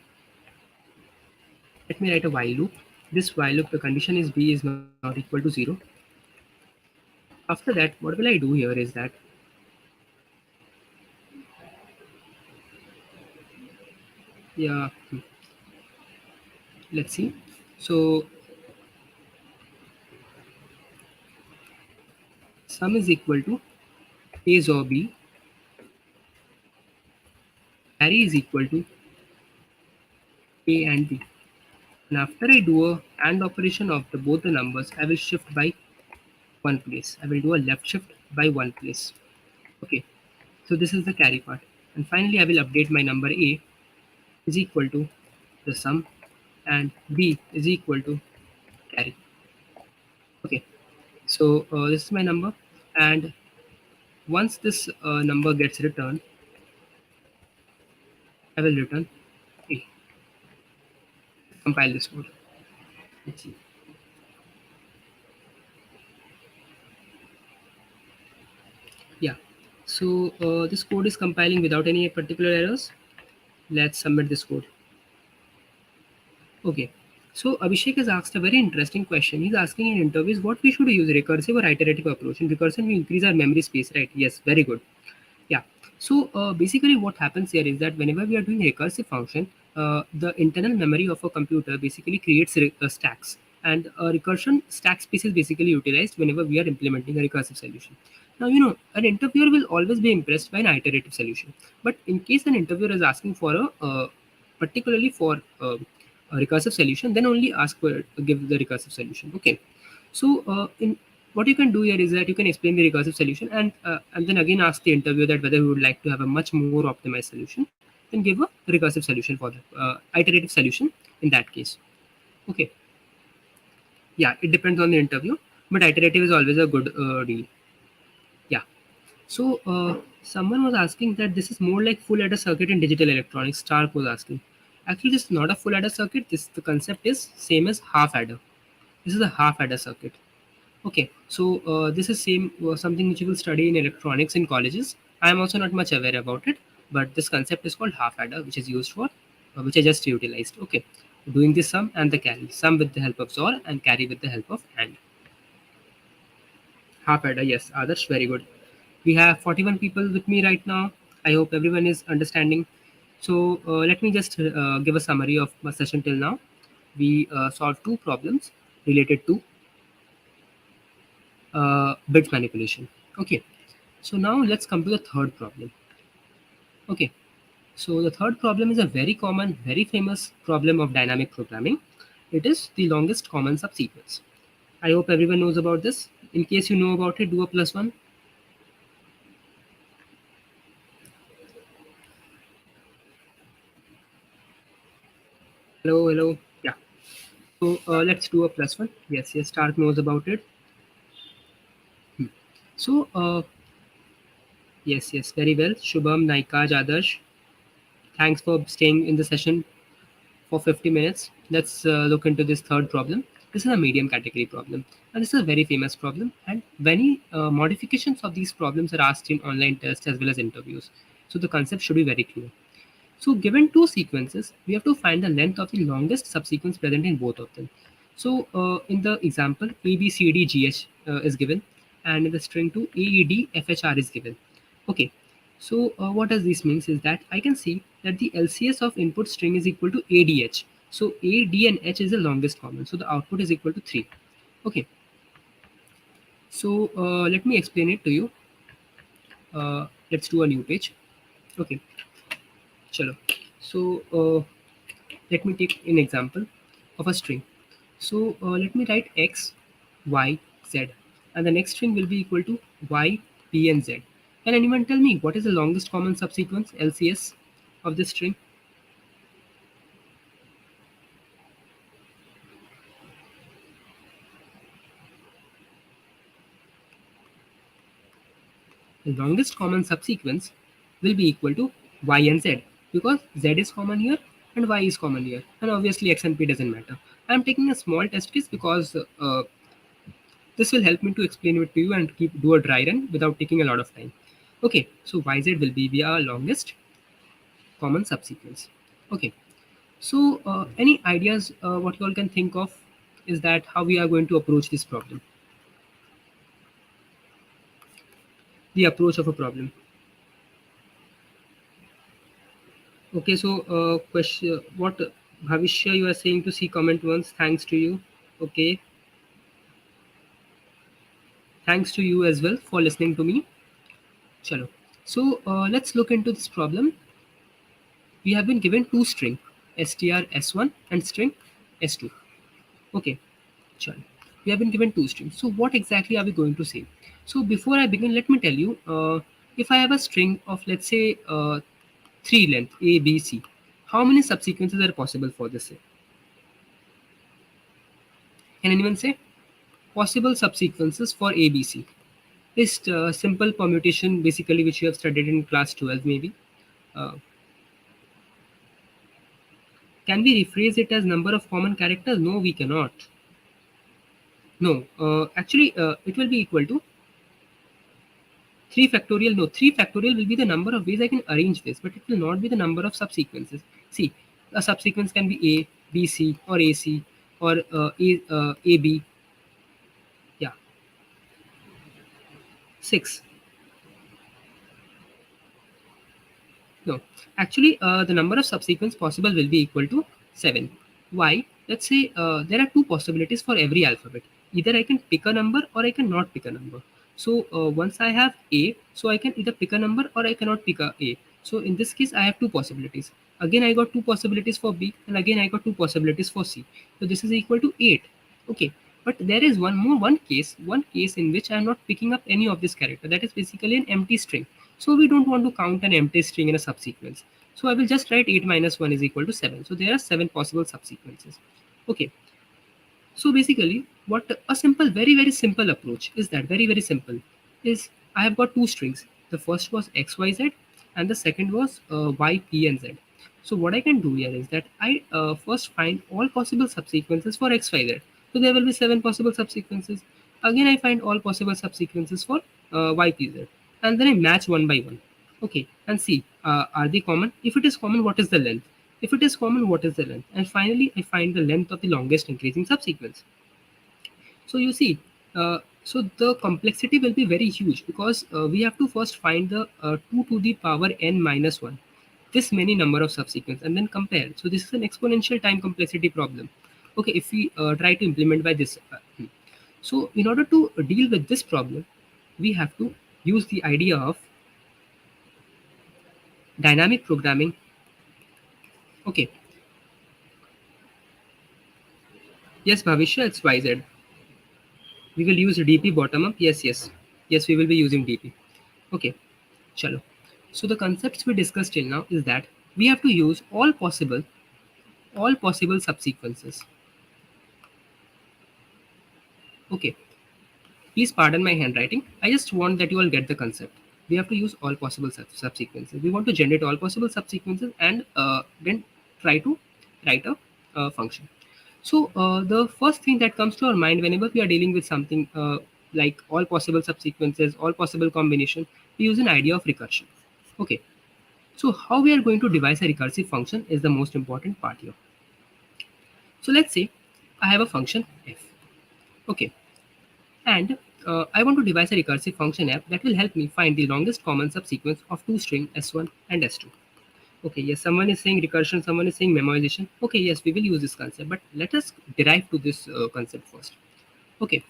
let me write a while loop. This while loop, the condition is b is not equal to 0. After that, what will I do here is that yeah, let's see. So sum is equal to a or b, carry is equal to a and b. And after I do a AND operation of both the numbers, I will shift by one place. I will do a left shift by one place. Okay, so this is the carry part. And finally, I will update my number A is equal to the sum and B is equal to carry. Okay, so this is my number. And once this number gets returned, I will return A. Compile this code. Let's see. Yeah. So this code is compiling without any particular errors. Let's submit this code. Okay. So Abhishek has asked a very interesting question. He's asking in interviews what we should use, recursive or iterative approach. In recursion, we increase our memory space, right? Yes, very good. Yeah. So basically, what happens here is that whenever we are doing recursive function, the internal memory of a computer basically creates stacks, and a recursion stack space is basically utilized whenever we are implementing a recursive solution. Now, an interviewer will always be impressed by an iterative solution, but in case an interviewer is asking for particularly for a recursive solution, then only ask for give the recursive solution. Okay. So in what you can do here is that you can explain the recursive solution and then again ask the interviewer that whether we would like to have a much more optimized solution, then give a recursive solution for the iterative solution in that case. Okay. Yeah, it depends on the interview, but iterative is always a good deal. Yeah. So someone was asking that this is more like full adder circuit in digital electronics. Stark was asking. Actually, this is not a full adder circuit. The concept is same as half adder. This is a half adder circuit. Okay, so this is same something which you will study in electronics in colleges. I am also not much aware about it, but this concept is called half adder, which is used for which I just utilized. Okay, doing the sum and the carry, sum with the help of XOR and carry with the help of AND. Half adder, yes, Adarsh, very good. We have 41 people with me right now. I hope everyone is understanding. So let me just give a summary of my session till now. We solved two problems related to bit manipulation. Okay, so now let's come to the third problem. Okay, so the third problem is a very common, very famous problem of dynamic programming. It is the longest common subsequence. I hope everyone knows about this. In case you know about it, do a +1. Hello, hello. Yeah. So let's do a +1. Yes, yes. Stark knows about it. So yes, yes. Very well. Shubham, Naika, Adarsh. Thanks for staying in the session for 50 minutes. Let's look into this third problem. This is a medium category problem, and this is a very famous problem. And many modifications of these problems are asked in online tests as well as interviews. So the concept should be very clear. So given two sequences, we have to find the length of the longest subsequence present in both of them. So in the example, ABCDGH is given, and in the string 2, AEDFHR is given. Okay, so what does this means is that I can see that the LCS of input string is equal to ADH. So A, D, and H is the longest common. So the output is equal to 3. Okay, so let me explain it to you. Let's do a new page. Okay, chalo. So let me take an example of a string. So let me write x, y, z, and the next string will be equal to y, p, and z. Can anyone tell me what is the longest common subsequence (LCS) of this string? The longest common subsequence will be equal to y and z because z is common here and y is common here, and obviously x and p doesn't matter. I am taking a small test case because this will help me to explain it to you and do a dry run without taking a lot of time. Okay, so yz will be our longest common subsequence. Okay, so any ideas what you all can think of is that how we are going to approach this problem, the approach of a problem. Okay, so question what Bhavishya you are saying to see comment once. Thanks to you. Okay, thanks to you as well for listening to me. Chalo. So let's look into this problem. We have been given two string str s1 and string s2. Okay, chalo. We have been given two strings. So what exactly are we going to say? So before I begin, let me tell you, if I have a string of let's say 3 length a b c, how many subsequences are possible for this? Can anyone say possible subsequences for a b c? Is simple permutation basically which you have studied in class 12 maybe. Uh, can we rephrase it as number of common characters? No, we cannot. No, actually it will be equal to 3 factorial, no, 3 factorial will be the number of ways I can arrange this, but it will not be the number of subsequences. See, a subsequence can be A, B, C, or AC, or A, B. Yeah, 6. No, actually, the number of subsequence possible will be equal to 7. Why? Let's say there are two possibilities for every alphabet. Either I can pick a number or I cannot pick a number. So once I have A, so I can either pick a number or I cannot pick a A. So in this case, I have two possibilities. Again, I got two possibilities for B, and again I got two possibilities for C. So this is equal to 8. Okay, but there is one case in which I am not picking up any of this character. That is basically an empty string. So we don't want to count an empty string in a subsequence. So I will just write 8 minus 1 is equal to 7. So there are 7 possible subsequences. Okay. So basically, what a simple, very, very simple approach is that, very, very simple, is I have got two strings. The first was x, y, z, and the second was y, p, and z. So what I can do here is that I first find all possible subsequences for x, y, z. So there will be 7 possible subsequences. Again, I find all possible subsequences for y, p, z, and then I match one by one. Okay, and see, are they common? If it is common, what is the length? If it is common, what is the length? And finally, I find the length of the longest increasing subsequence. So you see, so the complexity will be very huge because we have to first find the 2 to the power n minus 1, this many number of subsequence, and then compare. So this is an exponential time complexity problem. Okay, if we try to implement by this. So in order to deal with this problem, we have to use the idea of dynamic programming. Okay. Yes, Bhavishya, it's YZ. We will use DP bottom up. Yes, yes. Yes, we will be using DP. Okay. Chalo. So the concepts we discussed till now is that we have to use all possible subsequences. Okay. Please pardon my handwriting. I just want that you all get the concept. We have to use all possible subsequences. We want to generate all possible subsequences and then try to write a function. So the first thing that comes to our mind whenever we are dealing with something like all possible subsequences, all possible combination, we use an idea of recursion. Okay. So how we are going to devise a recursive function is the most important part here. So let's say I have a function f. Okay. And I want to devise a recursive function f that will help me find the longest common subsequence of two string s1 and s2. Okay, yes, someone is saying recursion, someone is saying memoization. Okay, yes, we will use this concept, but let us derive to this concept first. Okay,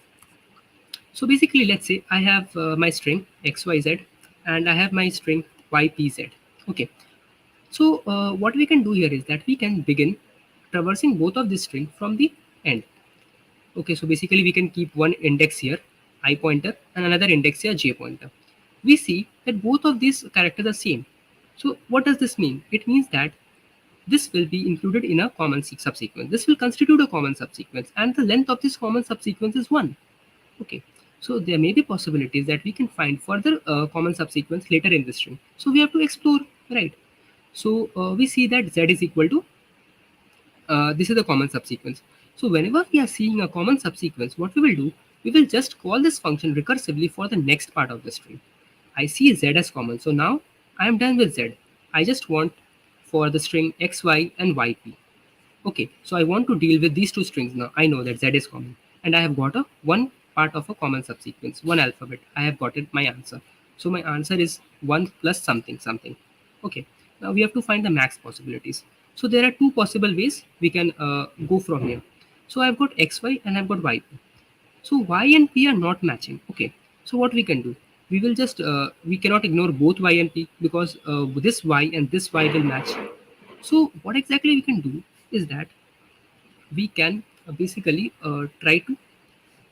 so basically, let's say I have my string xyz and I have my string ypz. Okay, so what we can do here is that we can begin traversing both of this string from the end. Okay, so basically we can keep one index here, I pointer, and another index here, j pointer. We see that both of these characters are same. So what does this mean? It means that this will be included in a common subsequence. This will constitute a common subsequence, and the length of this common subsequence is 1. Okay, so there may be possibilities that we can find further common subsequence later in this string. So we have to explore, right? So we see that z is equal to this is the common subsequence. So whenever we are seeing a common subsequence, what we will do, we will just call this function recursively for the next part of the string. I see z as common. So now I am done with z. I just want for the string x, y, and yp. Okay, so I want to deal with these two strings now. I know that z is common. And I have got a one part of a common subsequence, one alphabet. I have got it, my answer. So my answer is 1 plus something, something. Okay, now we have to find the max possibilities. So there are two possible ways we can go from here. So I've got xy and I've got yp. So y and p are not matching. Okay, so what we can do? We will just, we cannot ignore both y and p because this y and this y will match. So what exactly we can do is that we can basically try to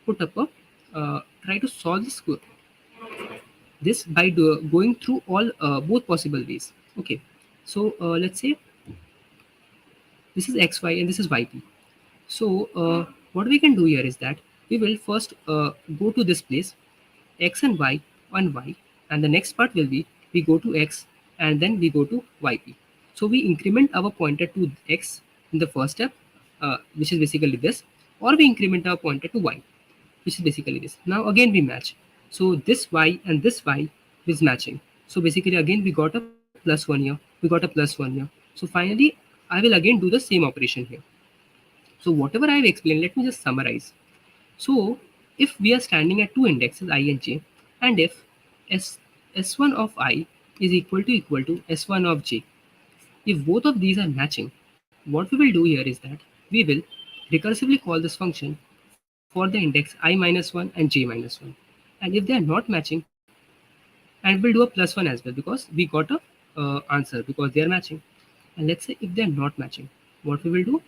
put up a, try to solve this by going through all both possible ways. Okay, so let's say this is xy and this is yp. So what we can do here is that we will first go to this place x and y on y, and the next part will be we go to x and then we go to yp. So we increment our pointer to x in the first step, which is basically this, or we increment our pointer to y, which is basically this. Now again we match. So this y and this y is matching. So basically again we got a plus 1 here, we got a plus 1 here. So finally I will again do the same operation here. So whatever I have explained, let me just summarize. So if we are standing at two indexes I and j, and if s s1 of I is equal to s1 of j, if both of these are matching, what we will do here is that we will recursively call this function for the index I minus 1 and j minus 1. And if they are not matching, and we'll do a plus 1 as well because we got a answer because they are matching. And let's say if they are not matching, what we will do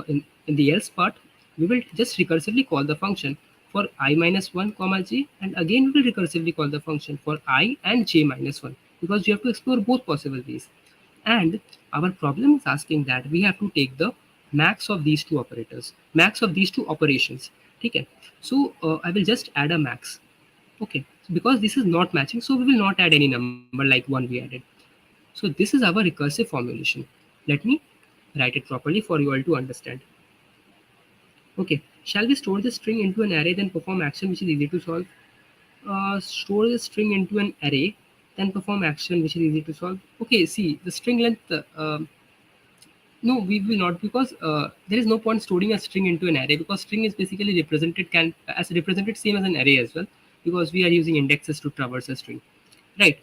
in the else part, we will just recursively call the function for I minus 1 comma j, and again we will recursively call the function for I and j minus 1, because you have to explore both possible ways. And our problem is asking that we have to take the max of these two operators, max of these two operations. Okay, so I will just add a max. Okay, so because this is not matching, so we will not add any number like 1 we added. So this is our recursive formulation. Let me write it properly for you all to understand. Okay, shall we store the string into an array then perform action which is easy to solve? Store the string into an array then perform action which is easy to solve. Okay, see the string length. No, we will not, because there is no point storing a string into an array, because string is basically represented can as represented same as an array as well, because we are using indexes to traverse a string, right?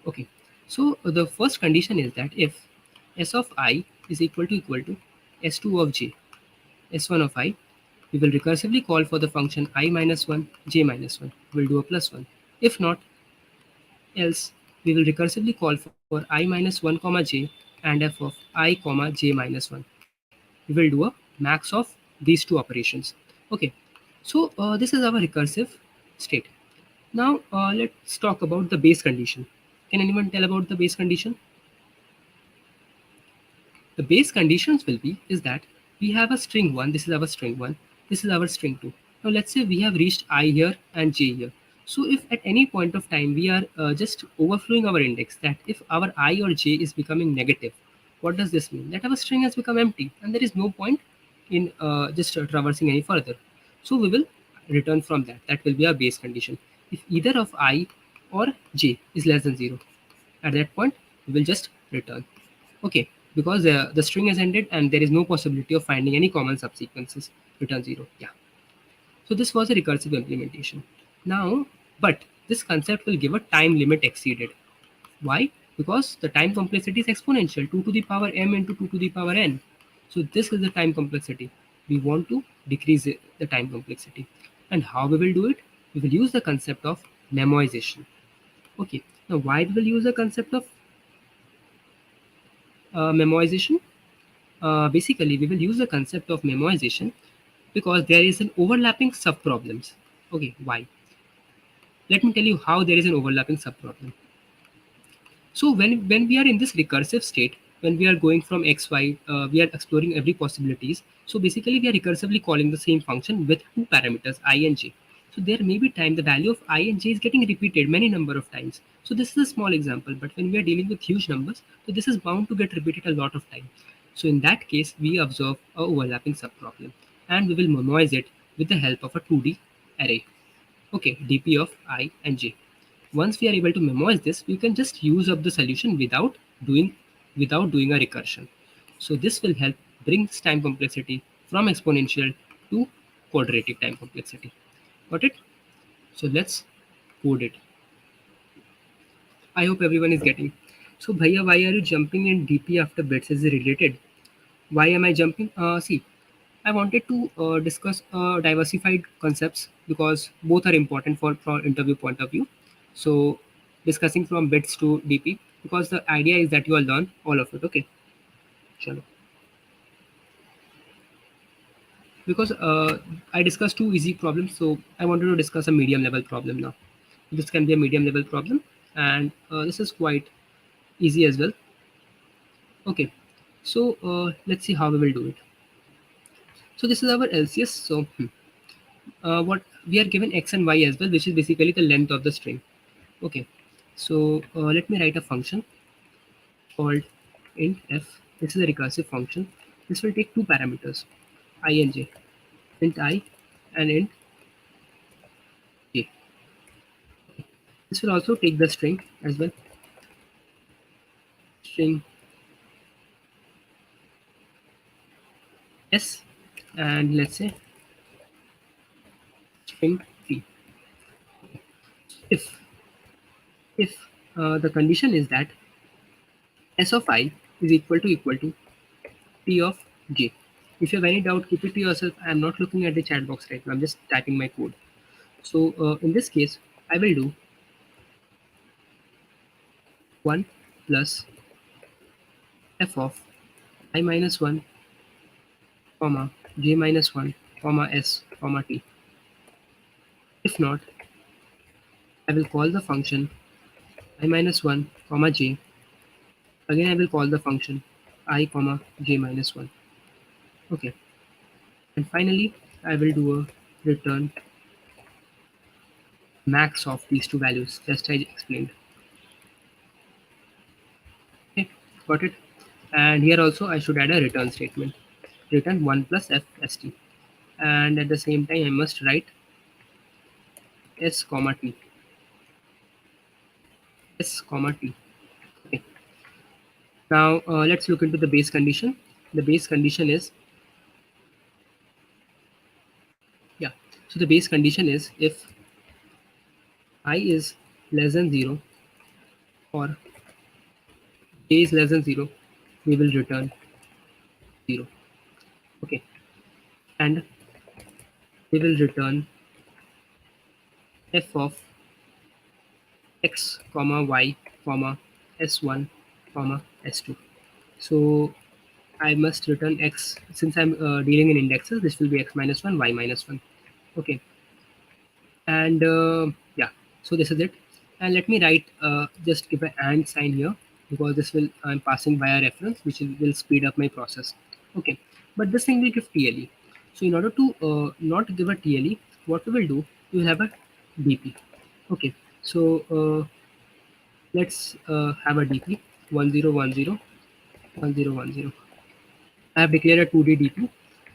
Okay, so the first condition is that if s of I is equal to s2 of j, s1 of I, we will recursively call for the function I minus 1, j minus 1. We'll do a plus 1. If not, else we will recursively call for I minus 1 comma j and f of I comma j minus 1. We will do a max of these two operations. Okay, so this is our recursive state. Now let's talk about the base condition. Can anyone tell about the base condition? The base conditions will be is that we have a string 1, this is our string 1, this is our string 2. Now let's say we have reached I here and j here. So if at any point of time we are just overflowing our index, that if our I or j is becoming negative, what does this mean? That our string has become empty and there is no point in just traversing any further. So we will return from that. That will be our base condition. If either of I or j is less than 0, at that point we will just return. Okay, because the string has ended and there is no possibility of finding any common subsequences, return 0. Yeah, so this was a recursive implementation. Now, but this concept will give a time limit exceeded. Why? Because the time complexity is exponential, 2 to the power m into 2 to the power n. So this is the time complexity. We want to decrease the time complexity. And how we will do it? We will use the concept of memoization. Okay, now why we will use the concept of memoization? Basically, we will use the concept of memoization because there is an overlapping subproblems. Okay, why? Let me tell you how there is an overlapping subproblem. So when we are in this recursive state, when we are going from x y, we are exploring every possibilities. So basically, we are recursively calling the same function with two parameters I and j. So there may be time the value of I and j is getting repeated many number of times. So this is a small example, but when we are dealing with huge numbers, so this is bound to get repeated a lot of time. So in that case, we observe a overlapping subproblem, and we will memoize it with the help of a 2D array. Okay, dp of I and j. Once we are able to memorize this, we can just use up the solution doing without doing a recursion. So this will help bring this time complexity from exponential to quadratic time complexity. Got it? So let's code it. I hope everyone is getting. So Bhaiya, why are you jumping in DP after bits? Is it related? Why am I jumping? See, I wanted to discuss diversified concepts because both are important for interview point of view. So discussing from bits to DP, because the idea is that you all learn all of it. Okay, chalo. Because I discussed two easy problems, so I wanted to discuss a medium level problem now. This can be a medium level problem, and this is quite easy as well. Okay, so let's see how we will do it. So this is our LCS. So what we are given x and y as well, which is basically the length of the string. Okay, so let me write a function called int f. This is a recursive function. This will take two parameters, I and j, int I and int j. This will also take the string as well. String s, and let's say string t. If the condition is that s of I is equal to t of j. If you have any doubt, keep it to yourself. I am not looking at the chat box right now. I'm just typing my code. So in this case, I will do 1 plus f of I minus 1, comma j minus 1, comma s, comma t. If not, I will call the function I minus 1, comma j. Again, I will call the function I, comma j minus 1. Okay. And finally, I will do a return max of these two values, just I explained. Okay, got it? And here also I should add a return statement. Return 1 plus f st. And at the same time, I must write s, comma t. S, comma t. Okay. Now let's look into the base condition. The base condition is, yeah. So the base condition is if I is less than 0 or j is less than 0, we will return 0. Okay. And we will return f of x, comma y, comma s1, comma s2. So I must return x. Since I'm dealing in indexes, this will be x minus 1, y minus 1. Okay. And yeah, so this is it. And let me write, just give an and sign here, because this will, I'm passing by a reference, which will speed up my process. Okay. But this thing will give TLE. So in order to not give a TLE, what we will do, we will have a DP. Okay. So let's have a DP 1010 1010. I have declared a 2D DP,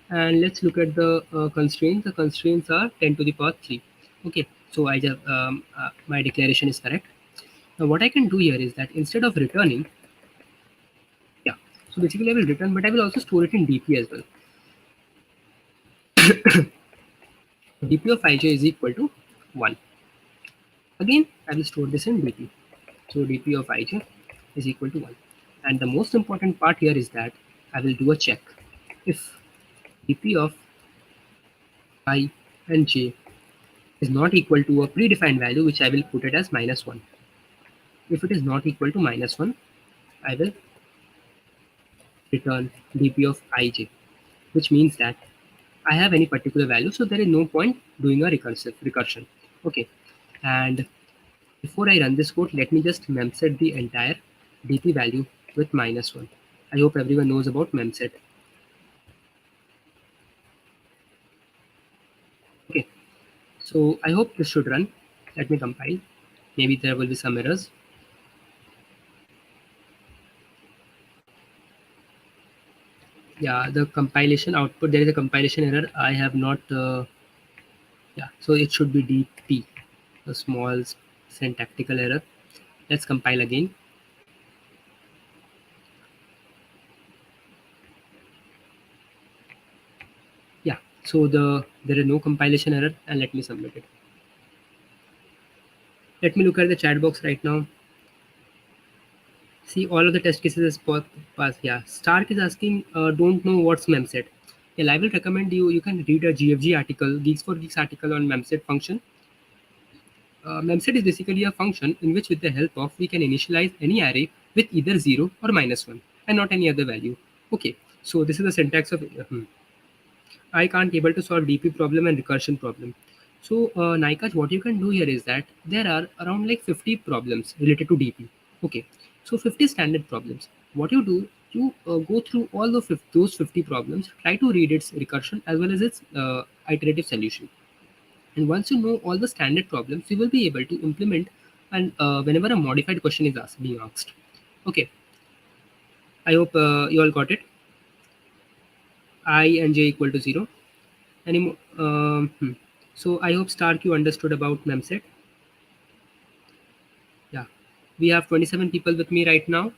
and let's look at the constraints. The constraints are 10 to the power 3. Okay, so I just my declaration is correct. Now what I can do here is that instead of returning, yeah, so basically I will return, but I will also store it in DP as well. DP of ij is equal to 1. Again, I will store this in DP. So DP of ij is equal to 1. And the most important part here is that I will do a check. If DP of I and j is not equal to a predefined value, which I will put it as minus 1. If it is not equal to minus 1, I will return dp of ij, which means that I have any particular value, so there is no point doing a recursion. Okay, and before I run this code, let me just memset the entire dp value with minus 1. I hope everyone knows about memset. Okay, so I hope this should run. Let me compile. Maybe there will be some errors. Yeah, the compilation output, there is a compilation error. I have not yeah, so it should be DP, a small syntactical error. Let's compile again. Yeah, so there is no compilation error, and let me submit it. Let me look at the chat box right now. See, all of the test cases is passed. Yeah, Stark is asking, don't know what's memset. Well, I will recommend you can read a GFG article, Geeks for Geeks article on memset function. Memset is basically a function in which, with the help of, we can initialize any array with either 0 or minus 1 and not any other value. Okay, so this is the syntax of I can't able to solve DP problem and recursion problem. So Naikaj, what you can do here is that there are around like 50 problems related to DP. Okay, so 50 standard problems. What you do, you go through all of those 50 problems, try to read its recursion as well as its iterative solution. And once you know all the standard problems, you will be able to implement, and whenever a modified question is being asked. Okay, I hope you all got it. I and j equal to 0. Any more? So I hope Stark you understood about memset. We have 27 people with me right now.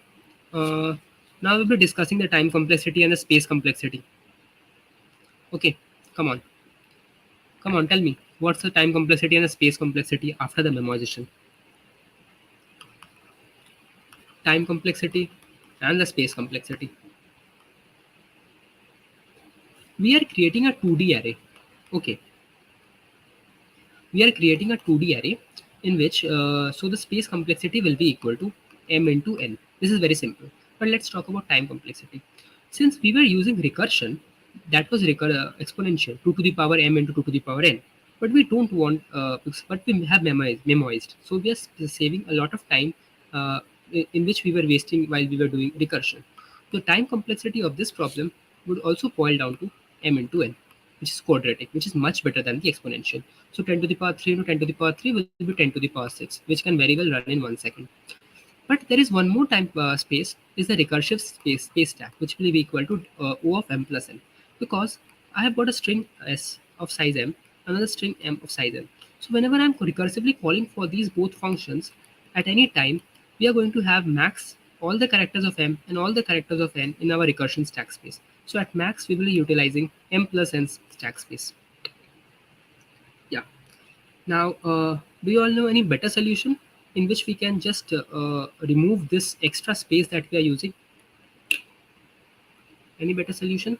Uh, Now we'll be discussing the time complexity and the space complexity. Okay, come on. Come on, tell me. What's the time complexity and the space complexity after the memoization? Time complexity and the space complexity. We are creating a 2D array. Okay, we are creating a 2D array in which so the space complexity will be equal to m into n. This is very simple. But let's talk about time complexity. Since we were using recursion, that was exponential 2 to the power m into 2 to the power n. But we don't want, but we have memoized. So we are saving a lot of time in which we were wasting while we were doing recursion. The time complexity of this problem would also boil down to m into n, which is quadratic, which is much better than the exponential. So 10 to the power 3 into 10 to the power 3 will be 10 to the power 6, which can very well run in 1 second. But there is one more time space, is the recursive space stack, which will be equal to O of m plus n. Because I have got a string s of size m, another string m of size n. So whenever I'm recursively calling for these both functions, at any time, we are going to have max all the characters of m and all the characters of n in our recursion stack space. So at max, we will be utilizing m plus n's stack space. Yeah. Now, do you all know any better solution in which we can just remove this extra space that we are using? Any better solution?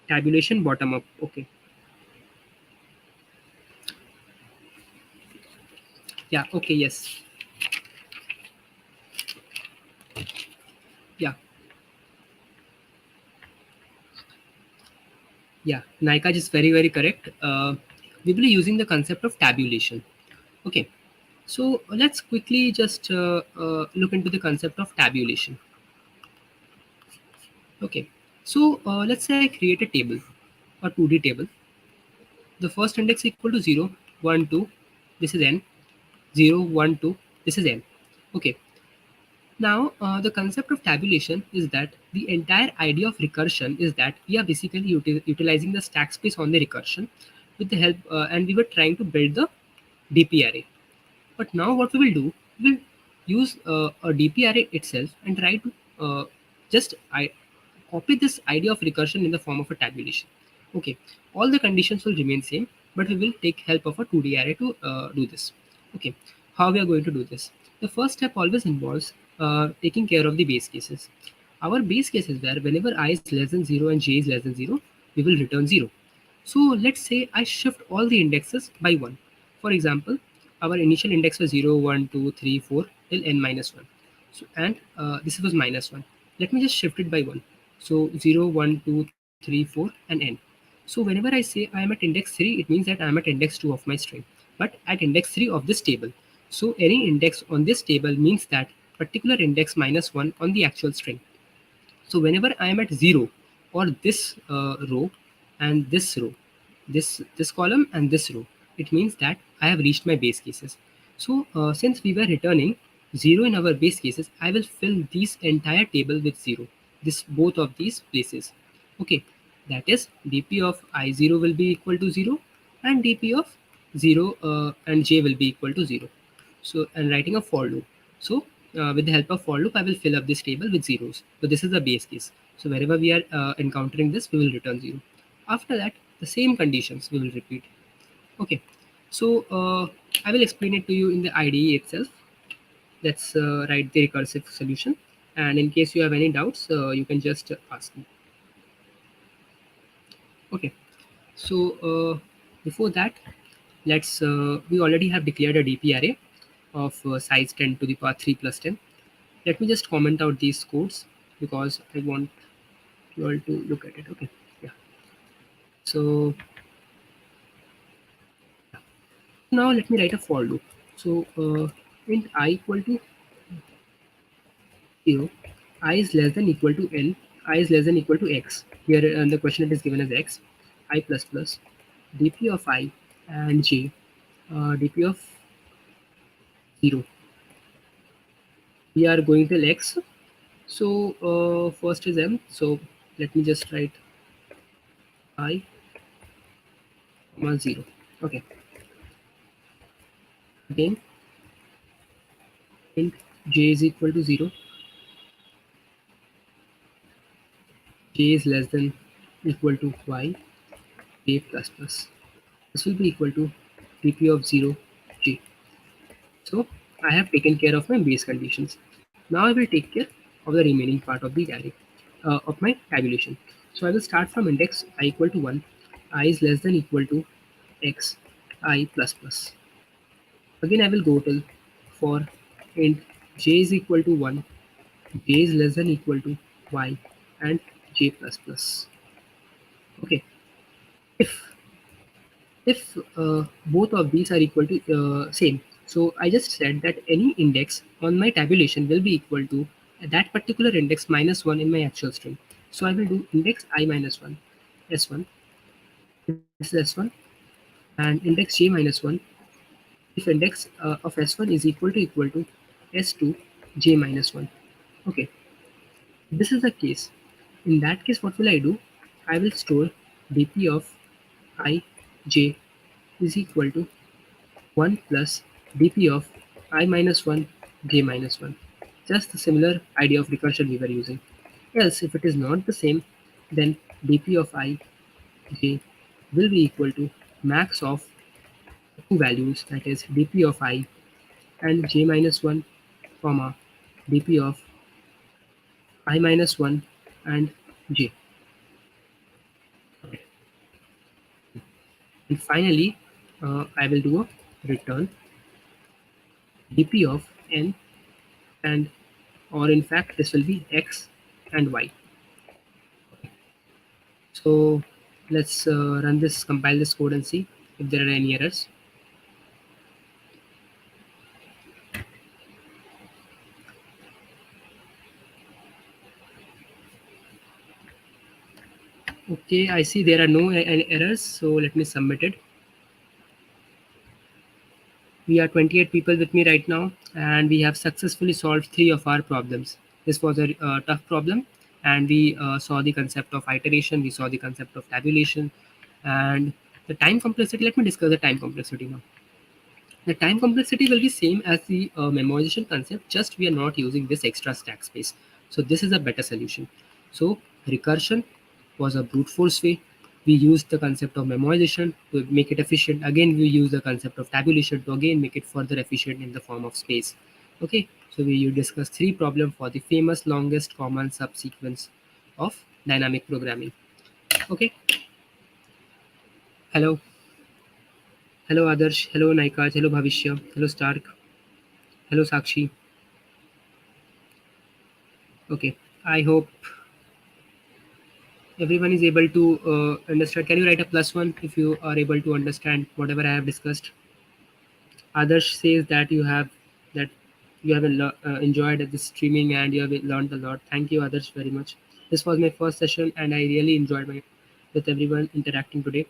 Tabulation bottom up. Okay. Yeah. Okay. Yes. Yeah. Yeah. Naika is very, very correct. We will be using the concept of tabulation. Okay. So let's quickly just look into the concept of tabulation. Okay. So let's say I create a table, a 2D table. The first index equal to 0, 1, 2. This is n. 0, 1, 2. This is n. Okay. Now, the concept of tabulation is that the entire idea of recursion is that we are basically utilizing the stack space on the recursion with the help, and we were trying to build the DP array. But now, what we will do, we will use a DP array itself and try to just copy this idea of recursion in the form of a tabulation. Okay, all the conditions will remain same, but we will take help of a 2D array to do this. Okay, how we are going to do this? The first step always involves taking care of the base cases. Our base case is where whenever I is less than 0 and j is less than 0, we will return 0. So let's say I shift all the indexes by 1. For example, our initial index was 0, 1, 2, 3, 4 till n minus 1. So, and this was minus 1. Let me just shift it by 1. So 0, 1, 2, 3, 4 and n. So whenever I say I am at index 3, it means that I am at index 2 of my string, but at index 3 of this table. So any index on this table means that particular index minus 1 on the actual string. So whenever I am at 0 or this row and this row, this column and this row, it means that I have reached my base cases. So since we were returning 0 in our base cases, I will fill this entire table with 0. This both of these places. Okay, that is dp of I0 will be equal to 0 and dp of 0 and j will be equal to 0. So I'm writing a for loop. So with the help of for loop, I will fill up this table with zeros. So this is the base case. So wherever we are encountering this, we will return 0. After that, the same conditions we will repeat. Okay. So I will explain it to you in the IDE itself. Let's write the recursive solution. And in case you have any doubts, you can just ask me. Okay. So before that, we already have declared a DP array of size 10 to the power 3 plus 10. Let me just comment out these codes because I want you all to look at it. Okay. Yeah. So now let me write a for loop. So int I equal to 0, I is less than equal to n, I is less than equal to x. Here the question it is given as x, I plus plus, dp of I and j, dp of 0. We are going till x. So first is m. So let me just write I comma 0. Okay. Again, int j is equal to 0. J is less than equal to y j plus plus. This will be equal to dp of 0 j. So I have taken care of my base conditions. Now I will take care of the remaining part of the array of my tabulation. So I will start from index I equal to 1. I is less than equal to x I plus plus. Again I will go till for int j is equal to 1, j is less than equal to y and j plus plus. Okay. If both of these are equal to same, so I just said that any index on my tabulation will be equal to that particular index minus 1 in my actual string. So I will do index I minus 1 s1, this is s1, and index j minus 1 if index of s1 is equal to s2 j minus 1. Okay, this is the case. In that case, what will I do? I will store dp of I j is equal to 1 plus dp of I minus 1 j minus 1. Just the similar idea of recursion we were using. Else, if it is not the same, then dp of I j will be equal to max of two values, that is dp of I and j minus 1 comma dp of I minus 1 and j. And finally, I will do a return dp of n, and or in fact this will be x and y. So let's run this, compile this code and see if there are any errors. Okay, I see there are no any errors, so let me submit it. We are 28 people with me right now, and we have successfully solved 3 of our problems. This was a tough problem, and we saw the concept of iteration, we saw the concept of tabulation, and the time complexity. Let me discuss the time complexity now. The time complexity will be same as the memorization concept, just we are not using this extra stack space. So this is a better solution. So recursion was a brute force way. We used the concept of memorization to make it efficient. Again, we use the concept of tabulation to again make it further efficient in the form of space. Okay, so we you discuss 3 problems for the famous longest common subsequence of dynamic programming. Okay, hello. Hello Adarsh, hello Naikaj, hello Bhavishya, hello Stark, hello Sakshi. Okay, I hope everyone is able to understand. Can you write a +1 if you are able to understand whatever I have discussed? Adarsh says that you have enjoyed this streaming and you have learned a lot. Thank you, Adarsh, very much. This was my first session and I really enjoyed with everyone interacting today.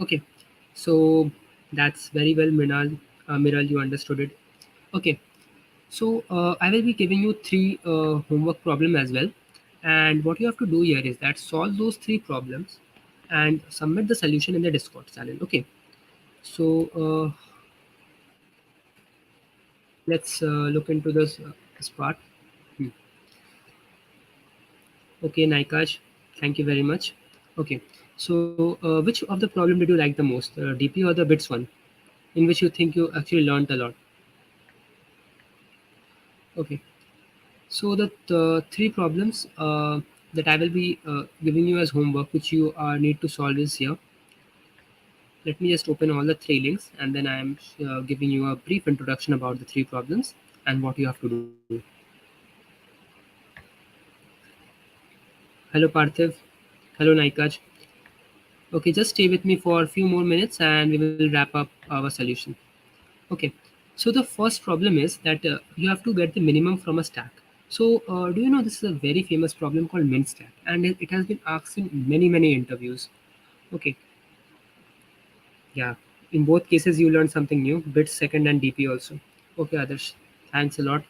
Okay, so that's very well, Minal. Miral, you understood it. Okay, so I will be giving you 3 homework problem as well. And what you have to do here is that solve those 3 problems and submit the solution in the Discord channel. Okay. So let's look into this part. Hmm. Okay, Naikash, thank you very much. Okay. So which of the problem did you like the most, DP or the bits one, in which you think you actually learned a lot? Okay. So the 3 problems that I will be giving you as homework, which you need to solve is here. Let me just open all the 3 links, and then I am giving you a brief introduction about the 3 problems and what you have to do. Hello Parthiv. Hello Naikaj. Okay, just stay with me for a few more minutes and we will wrap up our solution. Okay, so the first problem is that you have to get the minimum from a stack. So do you know this is a very famous problem called min stack, and it has been asked in many interviews. Okay, yeah. In both cases, you learned something new, bits, second, and DP also. Okay, Adarsh, thanks a lot.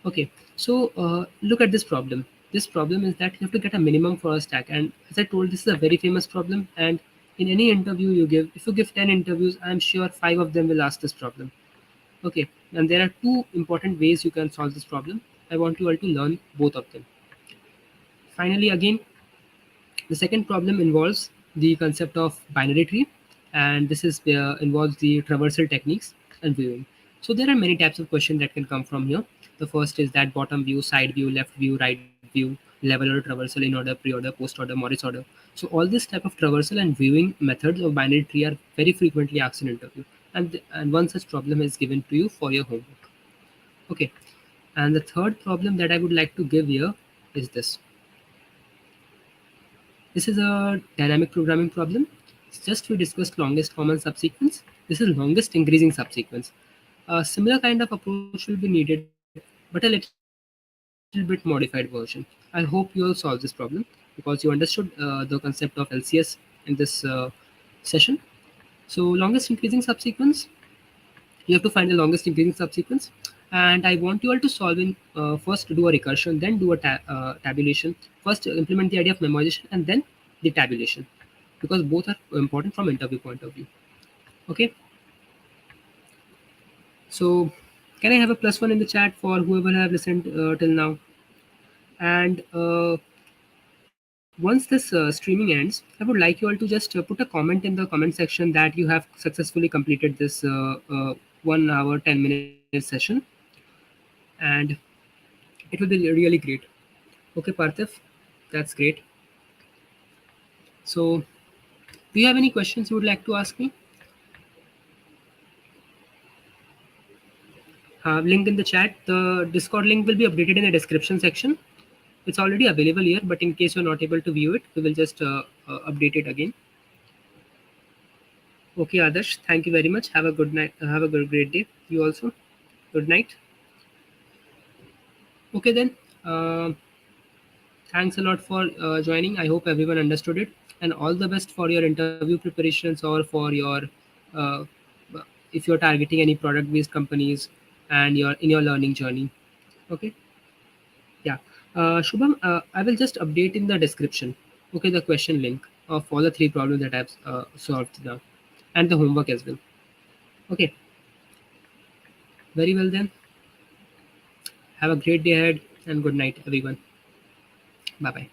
Okay, so look at this problem. This problem is that you have to get a minimum for a stack, and as I told, this is a very famous problem. And in any interview you give, if you give 10 interviews, I'm sure 5 of them will ask this problem. Okay, and there are two important ways you can solve this problem. I want you all to learn both of them. Finally, again, the second problem involves the concept of binary tree, and this is involves the traversal techniques and viewing. So there are many types of questions that can come from here. The first is that bottom view, side view, left view, right view, level order, traversal, in order, pre-order, post-order, Morris order. So all this type of traversal and viewing methods of binary tree are very frequently asked in interview, and one such problem is given to you for your homework. Okay, and the third problem that I would like to give here is this. This is a dynamic programming problem. It's just we discussed longest common subsequence. This is longest increasing subsequence. A similar kind of approach will be needed, but a little bit modified version. I hope you all solve this problem because you understood the concept of LCS in this session. So longest increasing subsequence, you have to find the longest increasing subsequence, and I want you all to solve in first do a recursion, then do a tabulation. First implement the idea of memoization and then the tabulation, because both are important from interview point of view. Okay, so can I have a +1 in the chat for whoever have listened till now? And once this streaming ends, I would like you all to just put a comment in the comment section that you have successfully completed this 1 hour 10 minute session, and it will be really great. Okay, Parthiv, that's great. So, do you have any questions you would like to ask me? Link in the chat. The Discord link will be updated in the description section. It's already available here, but in case you're not able to view it, we will just update it again. Okay, Adarsh, thank you very much. Have a good night. Have a great day. You also. Good night. Okay, then. Thanks a lot for joining. I hope everyone understood it, and all the best for your interview preparations or for your uh, if you're targeting any product-based companies and you're in your learning journey. Okay. Yeah. Shubham, I will just update in the description. Okay, the question link of all the 3 problems that I've solved now, and the homework as well. Okay. Very well then. Have a great day ahead and good night, everyone. Bye bye.